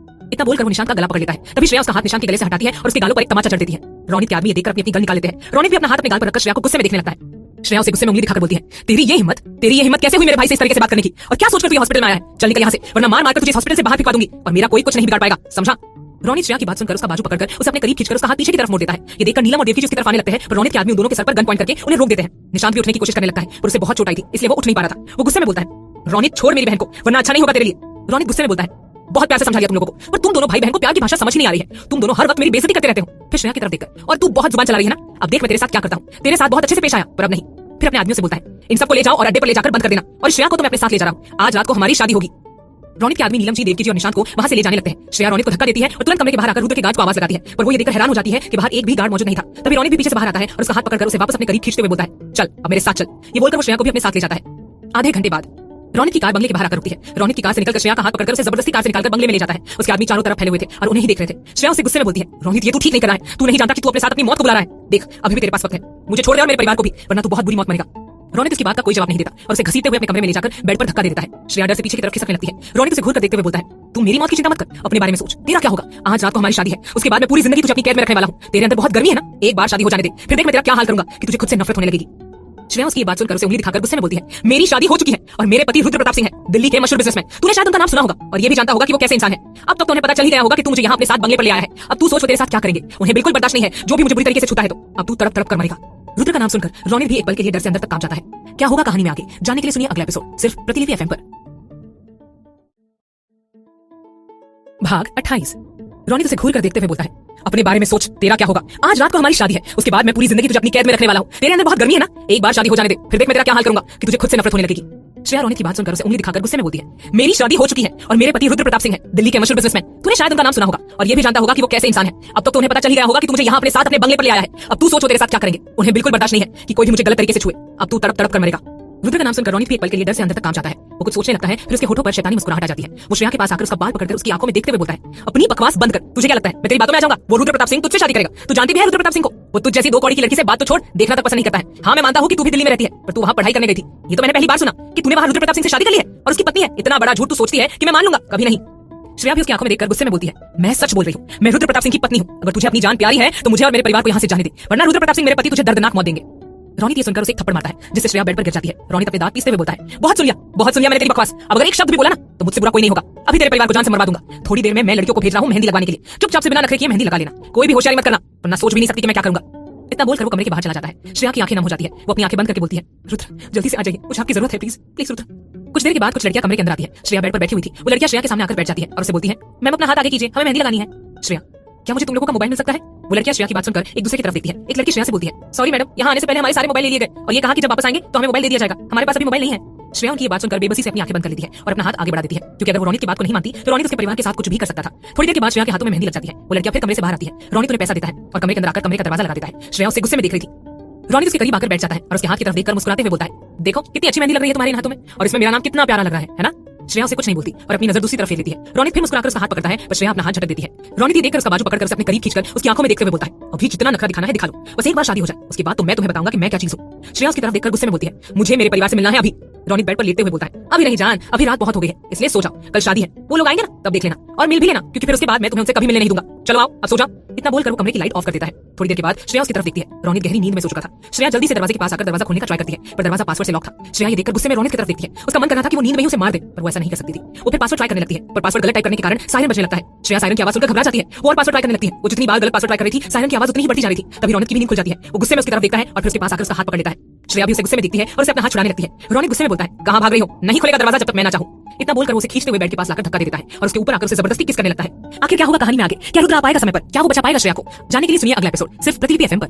Speaker 1: इतना बोलकर वो निशांत का गला पकड़ लेता है। तभी श्रेया उसका हाथ निशांत के गले से हटाती है और उसके गालों पर एक तमाचा जड़ देती है। रोनित के आदमी ये देखकर अपनी गन निकाल लेते हैं। रोनित भी अपना हाथ अपने गाल पर रखकर श्रेया को गुस्से में देखने लगता है। श्रेया उसे गुस्से में उंगली दिखाकर बोलती है, तेरी ये हिम्मत कैसे हुई मेरे भाई से इस तरीके से बात करने की? और क्या सोचकर तू हॉस्पिटल में आया है? चल निकल यहाँ से, वरना मार मारकर तुझे हॉस्पिटल से बाहर फिरवा दूंगी, और मेरा कोई कुछ नहीं बिगाड़ पाएगा, समझा? रोनित श्रेया की बात सुनकर उसका बाजू पकड़कर उसे अपने करीब खींचकर उसका हाथ पीछे की तरफ मोड़ देता है। ये देखकर नीलम और देवकी उसकी तरफ आने लगते हैं, पर रोनित के आदमी उन दोनों के सर पर गन पॉइंट करके उन्हें रोक देते हैं। निशांत भी उठने की कोशिश करने लगता है, पर उसे बहुत चोट आई थी, इसलिए वो उठ नहीं पा रहा था। वो गुस्से में बोलता है, रोनित छोड़ मेरी बहन को, वरना अच्छा नहीं होगा तेरे लिए। रोनित गुस्से में बोलता है, बहुत प्यार से समझा लिया तुम लोगों को, पर तुम दोनों भाई बहन को प्यार की भाषा समझ नहीं आ रही है। तुम दोनों हर वक्त मेरी बेइज्जती करते रहते हो। फिर श्रेया की तरफ देखकर, और तू बहुत जुबान चला रही है ना, अब देख मैं तेरे साथ क्या करता हूँ। तेरे साथ बहुत अच्छे से पेश आया, पर अब नहीं। फिर अपने आदमियों से बोलता है, इन सबको ले जाओ और अड्डे पर ले जाकर बंद कर देना, और श्रेया को तो मैं अपने साथ ले जा रहा हूँ। आज रात को हमारी शादी होगी। रोनित के आदमी नीलम जी, देवकी जी और निशांत को वहां से ले जाने लगते हैं। श्रेया रोनित को धक्का देती है और तुरंत कमरे के बाहर आकर रुद्र के गार्ड को आवाज लगाती है, पर वो ये देखकर हैरान हो जाती है कि बाहर एक भी गार्ड मौजूद नहीं था। तभी रोनित भी पीछे से बाहर आता है और उसका हाथ पकड़कर उसे वापस अपने करीब खींचते हुए बोलता है, चल अब मेरे साथ चल। ये बोलकर वो श्रेया को भी अपने साथ ले जाता है। आधे घंटे बाद रोनित की कार बंगले के बाहर आकर रुकती है। रोनित की कार से निकलकर श्रेया का हाथ पकड़कर उसे जबरदस्ती कार से निकालकर बंगले में ले जाता है। उसके आदमी चारों तरफ फैले हुए थे और उन्हें ही देख रहे थे। श्रेया उसे गुस्से में बोलती है, रोनित ये तू ठीक नहीं कर रहा है, तू नहीं जानता कि तू अपने साथ अपनी मौत को बुला रहा है। देख अभी भी तेरे पास वक्त है, मुझे छोड़ दे और मेरे परिवार को भी, वरना तू बहुत बुरी मौत मरेगा। रोनित उसकी बात का कोई जवाब नहीं देता और उसे घसीटते हुए अपने कमरे में ले जाकर बेड पर धक्का दे देता है। श्रेया डर से पीछे की तरफ खिसकने लगती है। रोनित उसे घूरकर देखते हुए बोलता है, तू मेरी मौत की चिंता मत कर, अपने बारे में सोच, तेरा क्या होगा? आज रात को हमारी शादी है, उसके बाद मैं पूरी जिंदगी तुझे अपनी कैद में रखने वाला हूँ। तेरे अंदर बहुत गर्मी है ना, एक बार शादी हो जाने दे, फिर देख मैं तेरा क्या हाल करूंगा कि तुझे खुद से नफरत होने लगेगी। श्रेया उसकी बात सुनकर उसे उंगली दिखाकर गुस्से में बोलती है, मेरी शादी हो चुकी है और मेरे पति रुद्र प्रताप सिंह है, दिल्ली के मशहूर बिजनेसमैन। तूने शायद उनका नाम सुना होगा और ये भी जानता होगा कि वो कैसे इंसान है। अब तक तो उन्हें पता चल ही गया होगा कि तू मुझे यहाँ अपने साथ बंगले पर ले आया है। अब तू सोच वो तेरे साथ क्या करेंगे। उन्हें बिल्कुल बर्दाश्त नहीं है जो भी मुझे बुरी तरीके से छूता है, तो अब तू तड़प तड़प कर मरेगा। रुद्र का नाम सुनकर रोनित भी एक पल के लिए डर से अंदर तक कांप जाता है। क्या होगा कहानी में आगे जानने के लिए सुनिए अगला एपिसोड सिर्फ प्रतिलिपि एफएम पर। भाग 28। रोनित उसे घूर कर देखते हुए बोलता है, अपने बारे में सोच, तेरा क्या होगा? आज रात को हमारी शादी है, उसके बाद मैं पूरी जिंदगी तुझे अपनी कैद में रखने वाला हूँ। तेरे अंदर बहुत गर्मी है ना, एक बार शादी हो जाने दे, फिर देख मैं तेरा क्या हाल करूंगा कि तुझे खुद से नफरत होने लगेगी। श्रेया रोनित की बात सुनकर उसे उंगली दिखाकर गुस्से में बोलती है, मेरी शादी हो चुकी है और मेरे पति रुद्र प्रताप सिंह है, दिल्ली के मशहूर बिजनेसमैन। तूने शायद उनका नाम सुना होगा और ये भी जानता होगा कि वो कैसे इंसान है। अब तक तो उन्हें पता चल ही गया होगा कि तू मुझे यहाँ अपने साथ अपने बंगले पर ले आया है। अब तू सोच वो तेरे साथ क्या करेंगे। उन्हें बिल्कुल बर्दाश्त नहीं है कि कोई भी मुझे गलत तरीके से छुए। अब तू तड़प तड़प कर मरेगा। रुद्र का नाम सुनकर रोनित भी एक पल के लिए डर से अंदर तक कांप जाता है। वो कुछ सोचने लगता है, फिर उसके होठों पर शैतानी मुस्कुराहट आ जाती है। वो श्रेया के पास आकर उसका बाल पकड़कर उसकी आंखों में देखते हुए बोलता है, अपनी बकवास बंद कर, तुझे क्या लगता है मैं तेरी बातों में आ जाऊंगा? वो रुद्र प्रताप सिंह तुझसे शादी करेगा, तू जानती भी है रुद्र प्रताप सिंह को। वो तुझ जैसी 2 कौड़ी की लड़की से बात तो छोड़, देखना तक पसंद नहीं करता है। हाँ मैं मानता हूँ कि तू भी दिल्ली में रहती है, पर तू वहाँ पढ़ाई करने गई थी। ये तो मैंने पहली बार सुना कि तूने वहाँ रुद्र प्रताप सिंह से शादी कर ली है और उसकी पत्नी है। इतना बड़ा झूठ तू सोचती है कि मैं मान लूंगा? कभी नहीं। श्रेया भी उसकी आंखों में देखकर गुस्से में बोलती है, मैं सच बोल रही हूँ, मैं रुद्र प्रताप सिंह की पत्नी हूँ। अगर तुझे अपनी जान प्यारी है तो मुझे और मेरे परिवार को यहाँ से जाने दे, वरना रुद्र प्रताप सिंह मेरे पति तुझे दर्दनाक मौत देंगे। रोनित ये सुनकर उसे एक थप्पड़ मारता है जिससे श्रेया बेड पर गिर जाती है। रोनित अपने दांत पीसते हुए बोलता है, बहुत सुन लिया मैंने तेरी बकवास। अब अगर एक शब्द भी बोला ना तो मुझसे बुरा कोई नहीं होगा। अभी तेरे परिवार को जान से मरवा दूंगा। थोड़ी देर में मैं लड़कियों को भेज रहा हूँ मेहंदी लगवाने के लिए। चुपचाप से बिना नखरे किए मेहंदी लगा लेना। कोई भी होशियारी मत करना वरना सोच भी नहीं सकती कि मैं क्या करूंगा। इतना बोलकर वो कमरे के बाहर चला जाता है। श्रेया की आंखें नम हो जाती है। वो अपनी आंखें बंद करके बोलती है, रुद्र जल्दी से आ जाइए, मुझे आपकी जरूरत है, प्लीज प्लीज रुद्र। कुछ देर के बाद कुछ लड़कियां कमरे के अंदर आती है। श्रेया बेड पर बैठी हुई थी। वो लड़कियां श्रेया के सामने आकर बैठ जाती है और उसे बोलती है, मैम अपना हाथ आगे कीजिए, हमें मेहंदी लगानी है। श्रेया, क्या मुझे तुम लोगों का मोबाइल मिल सकता है? वो लड़कियां श्रेया की बात सुनकर एक दूसरे की तरफ देखती है। एक लड़की श्रेया से बोलती है, सॉरी मैडम, यहाँ आने से पहले हमारे सारे मोबाइल ले लिए गए और ये कहा कि जब वापस आएंगे तो हमें मोबाइल दे दिया जाएगा। हमारे पास अभी मोबाइल नहीं है। श्रेया उनकी ये बात सुनकर बेबसी से अपनी आंखें बंद कर लेती है और अपना हाथ आगे बढ़ा देती है, क्योंकि अगर वो रोनित की बात को नहीं मानती तो रोनित उसके परिवार के साथ कुछ भी कर सकता था। थोड़ी देर के बाद श्रेया के हाथों में मेहंदी लग जाती है। वो लड़कियां फिर कमरे से बाहर आती है। रोनित उन्हें पैसा देता है और कमरे के अंदर आकर कमरे का दरवाजा लगा देता है। श्रेया उसे गुस्से में देख रही थी। रोनित उसके करीब आकर बैठ जाता है और उसके हाथ की तरफ देखकर मुस्कुराते हुए बोलता है, देखो कितनी अच्छी मेहंदी लग रही है तुम्हारे हाथों में और इसमें मेरा नाम कितना प्यारा लग रहा है ना? श्रेया उसे कुछ नहीं बोलती और अपनी नजर दूसरी तरफ फेर लेती है। रोनित फिर मुस्कुराकर उसका हाथ पकड़ता है पर श्रेया अपना हाथ झटक देती है। रोनित ये देखकर उसका बाजू पकड़कर उसे अपने करीब खींचकर उसकी आंखों में देखते हुए बोलता है, अभी जितना नखरा दिखाना है दिखा लो, बस एक बार शादी हो जाए उसके बाद तो मैं तुम्हें बताऊंगा कि मैं क्या चीज हूँ। श्रेया उसकी तरफ देखकर गुस्से में बोलती है, मुझे मेरे परिवार से मिलना है अभी। रोनित बेड पर लेटते हुए बोलता है, अभी नहीं जान, अभी रात बहुत हो गई है, इसलिए सो जाओ, कल शादी है, वो लोग आएंगे ना तब देख लेना और मिल भी लेना, क्योंकि फिर उसके बाद मैं तुम्हें उनसे कभी मिलने नहीं दूंगा। चलो आओ अब सो जाओ। इतना बोलकर वो कमरे की लाइट ऑफ कर देता है। थोड़ी देर के बाद श्रेया उसकी तरफ देखती है। रोनित गहरी नींद में सो चुका था। श्रेया जल्दी से दरवाजे के पास आकर दरवाजा खोलने का ट्राई करती है पर दरवाजा पासवर्ड से लॉक था। श्रेया ये देखकर गुस्से में रोनित की तरफ देखती है। उसका मन कर रहा था कि वो नींद में ही उसे मार दे पर वो ऐसा नहीं कर सकती थी। वो फिर पासवर्ड ट्राई करने लगती है पर पासवर्ड गलत टाइप करने के कारण सायरन बजने लगता है। श्रेया सायरन की आवाज सुनकर घबरा जाती है। वो और पासवर्ड ट्राई करने लगती है। वो जितनी बार गलत पासवर्ड ट्राई कर रही थी सायरन की आवाज उतनी ही बढ़ती जा रही थी। तभी रोनित की भी नींद खुल जाती है। वो गुस्से में उसकी तरफ देखता है और फिर उसके पास आकर उसका हाथ पकड़ लेता है। श्रेया भी उसे गुस्से में देखती है और उसे अपना हाथ छुड़ाने लगती है। रोनित गुस्से में बोलता है, कहां भाग रही हो, नहीं खुलेगा दरवाजा जब तक मैं ना चाहूं। इतना बोलकर वो उसे खींचते हुए बेड के पास लाकर धक्का दे देता है और उसके ऊपर आकर उसे जबरदस्ती किस करने लगता है। आखिर क्या होगा कहानी में आगे? क्या रुद्र आ पाएगा समय पर? क्या वो बचा पाएगा श्रेया को? जानने के लिए सुनिए अगला एपिसोड सिर्फ प्रतिलिपि एफएम पर।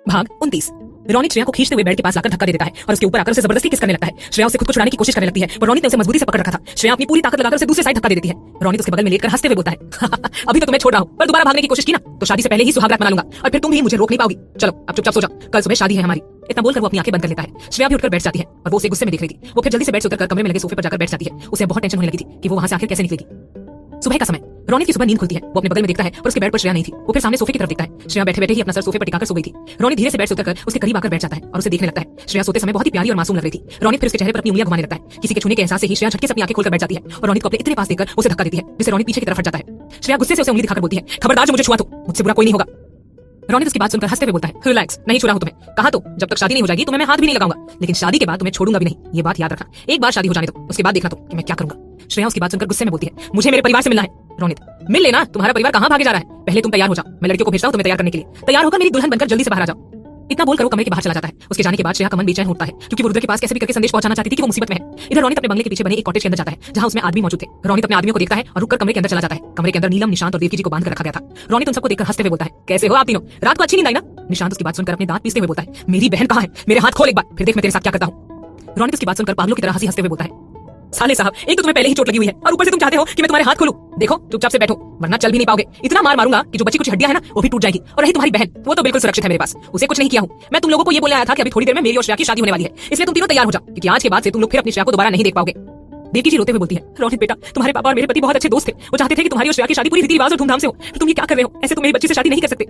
Speaker 1: भाग 29। रोनित श्रेया को खींचते हुए बेड के पास लाकर धक्का दे देता है और उसके ऊपर आकर उसे जबरदस्ती किस करने लगता है। श्रेया उसे खुद को छुड़ाने की कोशिश करने लगती है पर रोनित ने उसे मजबूरी से पकड़ रखा था। श्रेया अपनी पूरी ताकत लगाकर उसे दूसरी साइड धक्का दे देती है। रोनित उसके बगल में लेटकर हंसते हुए बोलता है, अभी तो तुम्हें छोड़ रहा हूं पर दोबारा भागने की कोशिश की ना तो शादी से पहले ही सुहागरात मना लूंगा और फिर तुम भी मुझे रोक नहीं पाओगी। चलो अब चुपचाप सो जाओ, कल सुबह शादी है हमारी। इतना बोलकर वो अपनी आंखें बंद कर लेता है। श्रेया भी उठकर बैठ जाती है और वो उसे गुस्से में देख रही थी। वो फिर जल्दी से बेड से उतरकर कमरे में लगे सोफे पर जाकर बैठ जाती है। उसे बहुत टेंशन होने लगी थी कि वो वहां से आखिर कैसे निकलेगी। सुबह का समय। रोनित की सुबह नींद खुलती है। वो अपने बगल में देखता है और उसके बेड पर श्रेया नहीं थी। वो फिर सामने सोफे की तरफ देखता है। श्रेया बैठे बैठे ही अपना सर सोफे पर टिकाकर सो गई थी। रोनित धीरे से बेड से उतरकर उसके करीब आकर बैठ जाता है और उसे देखने लगता है। श्रेया सोते समय बहुत ही प्यारी और मासूम लग रही थी। रोनित फिर उसके चेहरे पर अपनी उंगलियां घुमाने लगता है। किसी के छूने के एहसास से ही श्रेया झटके से अपनी आंखें खोलकर बैठ जाती है और रोनित को अपने इतने पास देखकर उसे धक्का देती है जिससे रोनित पीछे की तरफ हट जाता है। श्रेया गुस्से से उसे उंगली दिखाकर बोलती है, खबरदार जो मुझे छुआ तो मुझसे बुरा कोई नहीं होगा। रोनित उसकी बात सुनकर हंसते हुए बोलता है, रिलैक्स, नहीं छुड़ा हूं तुम्हें। कहा तो जब तक शादी नहीं हो जाएगी तो मैं हाथ भी नहीं लगाऊंगा, लेकिन शादी के बाद तुम्हें छोड़ूंगा भी नहीं, ये बात याद रखना। एक बार शादी हो जाने दो उसके बाद देखना तो कि मैं क्या करूंगा। श्रेया उसकी बात सुनकर गुस्से में बोलती है, मुझे मेरे परिवार से मिलना है। रोनित, मिल लेना, तुम्हारा परिवार कहां भागे जा रहा है? पहले तुम तैयार हो जाओ, मैं लड़कियों को भेजता हूं तुम्हें तैयार करने के लिए। तैयार होकर मेरी दुल्हन बनकर जल्दी से बाहर आ जाओ। इतना बोलकर वो कमरे के बाहर चला जाता है। उसके जाने के बाद श्रेया का मन बेचैन होता है क्योंकि वो रुद्र के पास कैसे भी करके संदेश पहुंचाना चाहती थी कि वो मुसीबत में है। इधर रोनित अपने बंगले के पीछे बने एक कॉटेज के अंदर जाता है जहां उसमें आदमी मौजूद थे। रोनित अपने आदमियों को देखता है और रुककर कमरे के अंदर चला जाता है। कमरे के अंदर नीलम, निशांत और देवकी जी को बांध कर रखा गया था। रोनित उन सबको देखकर हंसते हुए बोलता है, कैसे हो आप तीनों? रात को अच्छी नींद आई ना? निशांत उसकी बात सुनकर अपने दांत पीसते हुए बोलता है, मेरी बहन कहां है? मेरे हाथ खोल एक बार, फिर देख मैं तेरे साथ क्या करता हूं। रोनित उसकी बात सुनकर पागलों की तरह हंसी हंसते हुए बोलता है, साले साहब, एक तो तुम्हें पहले ही चोट लगी हुई है और ऊपर से तुम चाहते हो कि मैं तुम्हारे हाथ खोलूं। देखो चुपचाप से बैठो वरना चल भी नहीं पाओगे। इतना मार मारूंगा कि जो बची कुछ हड्डियां है ना वो भी टूट जाएगी। और रही तुम्हारी बहन, वो तो बिल्कुल सुरक्षित है मेरे पास, उसे कुछ नहीं किया हूं। मैं तुम लोगों को ये बोलने आया था कि अभी थोड़ी देर में मेरी और श्रेया की शादी होने वाली है, इसलिए तुम तीनों तैयार हो जाओ क्योंकि आज के बाद से तुम लोग फिर अपनी श्रेया को दोबारा नहीं देख पाओगे। देवकी जी रोते हुए बोलती है, रोनित बेटा, तुम्हारे पापा और मेरे पति बहुत अच्छे दोस्त थे। वो चाहते थे कि तुम्हारी और श्रेया की शादी पूरी रीति रिवाज और धूमधाम से हो। तुम ये क्या कर रहे हो? ऐसे तुम मेरी बच्ची से शादी नहीं कर सकते।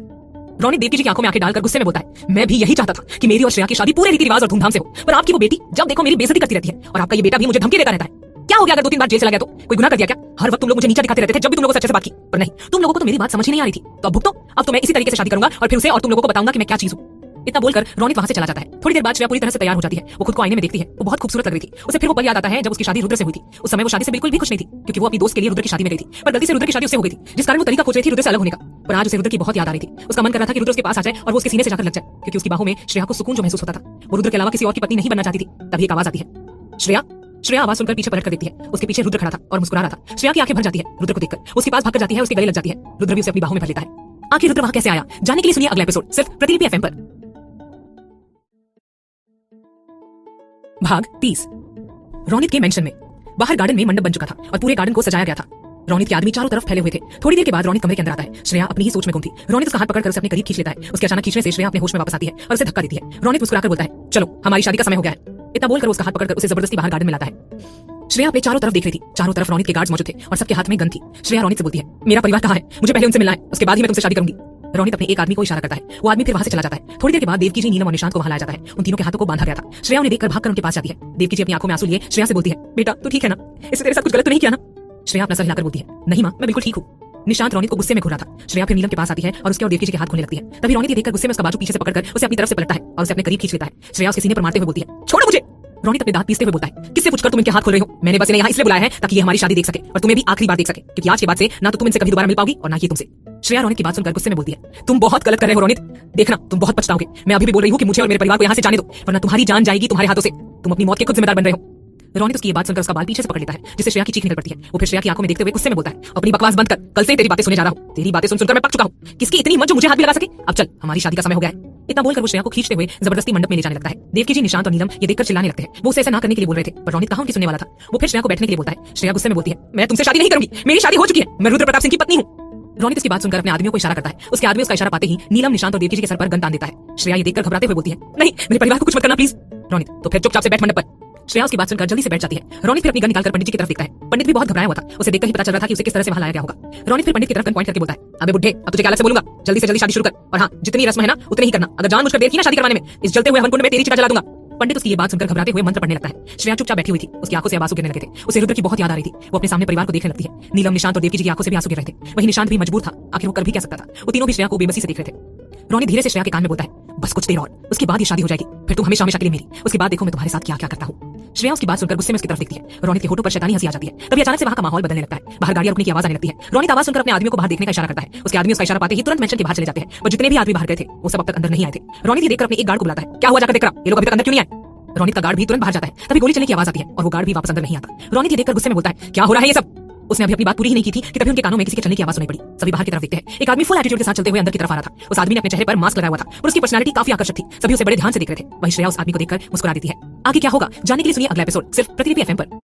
Speaker 1: रोनित देवकी जी की आंखों में आंखें डालकर गुस्से में बोलता है, मैं भी यही चाहता था कि मेरी और श्रेया की शादी पूरे रीति रिवाज और धूमधाम से हो, पर आपकी वो बेटी जब देखो मेरी बेइज्जती करती रहती है और आपका ये बेटा भी मुझे धमकी देता रहता है। क्या हो गया अगर 2-3 बार जेल चला गया तो? कोई गुनाह कर दिया क्या? हर वक्त तुम लोग मुझे नीचा दिखाते रहते थे जब भी तुम लोगों से अच्छे से बात की, पर नहीं, तुम लोगों को तो मेरी बात समझ ही नहीं आ रही थी। तो अब भुगतो। अब तो मैं इसी तरीके से शादी करूंगा और फिर उसे और तुम लोगों को बताऊंगा कि मैं क्या चीज हूं। इतना बोलकर रोनित वहां से चला जाता है। थोड़ी देर बाद श्रेया पूरी तरह से तैयार हो जाती है। वो खुद को आईने में देखती है। वो बहुत खूबसूरत लग रही थी। उसे फिर वो पल याद आता है जब उसकी शादी रुद्र से हुई थी। उस समय वो शादी से बिल्कुल भी खुश नहीं थी क्योंकि वो अपनी दोस्त के लिए रुद्र की शादी में गई थी, पर गलती से रुद्र की शादी उससे हो गई थी, जिस कारण वो तरीका खोज रही थी रुद्र से अलग होने का। पर आज उसे रुद्र की बहुत याद आ रही थी। उसका मन कर रहा था कि रुद्र उसके पास आ जाए और वो उसके सीने से जाकर लग जाए क्योंकि उसकी बाहों में श्रेया को सुकून जो महसूस होता था। वो रुद्र के अलावा किसी और की पत्नी नहीं बनना चाहती थी। तभी एक आवाज आती है, श्रेया। श्रेया आवाज सुनकर पीछे पलट कर देखती है। उसके पीछे रुद्र खड़ा था और मुस्कुरा रहा था। श्रेया की आंखें भर जाती है रुद्र को देखकर। उसके पास भागकर जाती है, उसके गले लग जाती है। रुद्र भी उसे अपनी बाहों में भर लेता है। आखिर रुद्र वहां कैसे आया? जानने के लिए सुनिए अगला एपिसोड सिर्फ प्रतिलिपि एफएम पर। भाग 30। रोनित के मेंशन में। बाहर गार्डन में मंडप बन चुका था और पूरे गार्डन को सजाया गया था। रोनित के आदमी चारों तरफ फैले हुए थे। थोड़ी देर के बाद रोनित कमरे के अंदर आता है। श्रेया अपनी ही सोच में गुम थी। रोनित उसका हाथ पकड़कर उसे अपने करीब खींच लेता है। उसके अचानक खींचने से श्रेया अपने होश में वापस आती है और उसे धक्का देती है। रोनित मुस्कुराकर बोलता है, चलो हमारी शादी का समय हो गया है। इतना बोलकर उसका हाथ पकड़कर उसे जबरदस्ती बाहर गार्डन में लाता है। श्रेया अपने चारों तरफ देख रही थी। चारों तरफ रोनित के गार्ड्स मौजूद थे और सबके हाथ में गन थी। श्रेया रोनित से बोलती है, मेरा परिवार कहां है? मुझे पहले उनसे मिलना है, उसके बाद ही मैं तुमसे शादी करूंगी। रोनित अपने एक आदमी को इशारा करता है। वो आदमी फिर वहां से चला जाता है। थोड़ी देर के बाद देवकी जी, नीलम और निशांत को वहां लाया जाता है। उन तीनों के हाथों को बांधा गया था। श्रेया उन्हें देखकर भागकर उनके पास जाती है। देवकी जी अपनी आंखों में आंसू लिए श्रेया से बोलती है, बेटा तू ठीक है ना? इससे तेरे साथ कुछ गलत तो नहीं किया ना? श्रेया अपना सर हिलाकर बोलती है, नहीं मां, मैं बिल्कुल ठीक हूँ। निशांत रोनित को गुस्से में घूर रहा था। श्रेया फिर नीलम के पास आती है और उसके और देवकी जी के हाथ खोलने लगती है। तभी रोनित ये देखकर गुस्से में उसका बाजू पीछे से पकड़कर उसे अपनी तरफ से पलटता है और उसे अपने करीब खींच लेता है। श्रेया उसके सीने पर मारते हुए बोलती है, छोड़ो मुझे। रोनित अपने दांत पीसते हुए बोलता है, किससे पूछकर तुम इनके हाथ खोल रहे हो? मैंने बस इन्हें यहाँ इसलिए बुलाया है ताकि ये हमारी शादी देख सके और तुम्हें भी आखिरी बार देख सके, क्योंकि आज के बाद से ना तो तुम इनसे कभी दोबारा मिल पाओगी और ना ये तुमसे। श्रेया रोनित की बात सुनकर गुस्से में बोलती है, तुम बहुत गलत कर रहे हो रोनित, देखना तुम बहुत पछताओगे। मैं अभी भी बोल रही हूँ कि मुझे और मेरे परिवार को यहाँ से जाने दो, वरना तुम्हारी जान जाएगी तुम्हारे हाथों से। तुम अपनी मौत के खुद जिम्मेदार बन रहे हो। रोनित उसकी ये बात सुनकर उसका बाल पीछे से पकड़ लेता है, जिससे श्रेया की चीख निकल पड़ती है। वो फिर श्रेया की आंखों में देखते हुए गुस्से में बोलता है, अपनी बकवास बंद कर, कल से तेरी बातें सुने जा रहा हूँ। तेरी बातें सुनकर मैं पक चुका हूँ। किसकी इतनी हिम्मत जो मुझे हाथ भी लगा सके? अब चल, हमारी शादी का समय हो गया है। इतना बोलकर वो श्रेया को खींचते हुए जबरदस्ती मंडप में ले जाने लगता है। देवकी जी, निशांत और नीलम ये देखकर चिल्लाने लगते हैं। वो उसे ऐसा ना करने के लिए बोल रहे थे, पर रोनित कहाँ उनकी सुनने वाला था। वो फिर श्रेया को बैठने के लिए बोलता है। श्रेया गुस्से में बोलती है, मैं तुमसे शादी नहीं करूंगी, मेरी शादी हो चुकी है, मैं रुद्र प्रताप सिंह की पत्नी हूँ। रोनित इसकी बात सुनकर अपने आदमियों को इशारा करता है। उसके आदमी उसका इशारा पाते ही नीलम, निशांत और देवकी जी के सर पर गन तान देता है। श्रेया ये देखकर घबराते हुए बोलती है, नहीं, मेरे परिवार को कुछ मत करना प्लीज। रोनित, तो फिर चुपचाप से बैठ मंडप पर। श्रेया उसकी बात सुनकर जल्दी से बैठ जाती है। रोनित फिर अपनी गन निकालकर पंडित जी की तरफ देखता है। पंडित भी बहुत घबराया हुआ था। उसे देखकर ही पता चल रहा था कि उसे किस तरह से वहां लाया गया होगा। रोनित फिर पंडित की तरफ गन पॉइंट करके बोलता है, अबे बुड्ढे, अब तुझे क्या अलग से बोलूंगा, जल्दी से जल्दी शादी शुरू कर, और हाँ, जितनी रस्म है ना उतनी ही करना। अगर जानबूझकर देर की ना शादी करवाने में, इस जलते हुए हवन कुंड में तेरी चिता जला दूंगा। पंडित उसकी ये बात सुनकर घबराते हुए मंत्र पढ़ने लगता है। श्रेया चुपचाप बैठी हुई थी। उसकी आंखों से आंसू गिरने लगे थे। उसे रुद्र की बहुत याद आ रही थी। वो अपने सामने परिवार को देखने लगती है। नीलम, निशांत और देवकी जी की आंखों से भी आंसू गिर रहे थे। वहीं निशांत भी मजबूर था, आखिर वो कर भी क्या सकता था। वो तीनों भी श्रेया को बेबसी से देख रहे थे। रोनित धीरे से श्रेया के कान में बोलता है, बस कुछ देर और, उसके बाद ये शादी हो जाएगी, फिर तुम हमेशा हमेशा के लिए मेरी। उसके बाद देखो मैं तुम्हारे साथ क्या क्या करता हूँ। श्रेया उसकी बात सुनकर गुस्से में उसकी तरफ देखती है। रोनित के होठों पर शैतानी हंसी आ जाती है। तभी अचानक से वहां का माहौल बदलने लगता है। बाहर गाड़ियां रुकने की आवाज आने लगती है। रोनित आवाज सुनकर अपने आदमियों को बाहर देखने का इशारा करता है। उसके आदमी उसका इशारा पाते ही तुरंत मेंशन के बाहर चले जाते हैं। और जितने भी आदमी बाहर गए थे वो सब अब तक अंदर नहीं आए थे। रोनित ये देखकर अपने एक गार्ड को बुलाता है, क्या हुआ जाकर देख रहा, ये लोग अभी तक अंदर क्यों नहीं आए? रोनित का गार्ड भी तुरंत बाहर जाता है। तभी गोली चलने की आवाज आती है और वो गार्ड भी वापस अंदर नहीं आता। रोनित ये देखकर गुस्से में बोलता है, क्या हो रहा है ये सब? उसने अभी अपनी बात पूरी ही नहीं की थी कि तभी उनके कानों में किसी के चलने की आवाज सुनाई पड़ी। सभी बाहर की तरफ देखते हैं। एक आदमी फुल एटीट्यूड के साथ चलते हुए अंदर की तरफ आ रहा था। उस आदमी ने अपने चेहरे पर मास्क लगाया हुआ था और उसकी पर्सनालिटी काफी आकर्षक थी। सभी उसे बड़े ध्यान से देख रहे थे। वहीं श्रेया उस आदमी को देखकर मुस्कुरा देती है। आगे क्या होगा जानने के लिए सुनिए अगला एपिसोड सिर्फ प्रतिलिपि FM पर।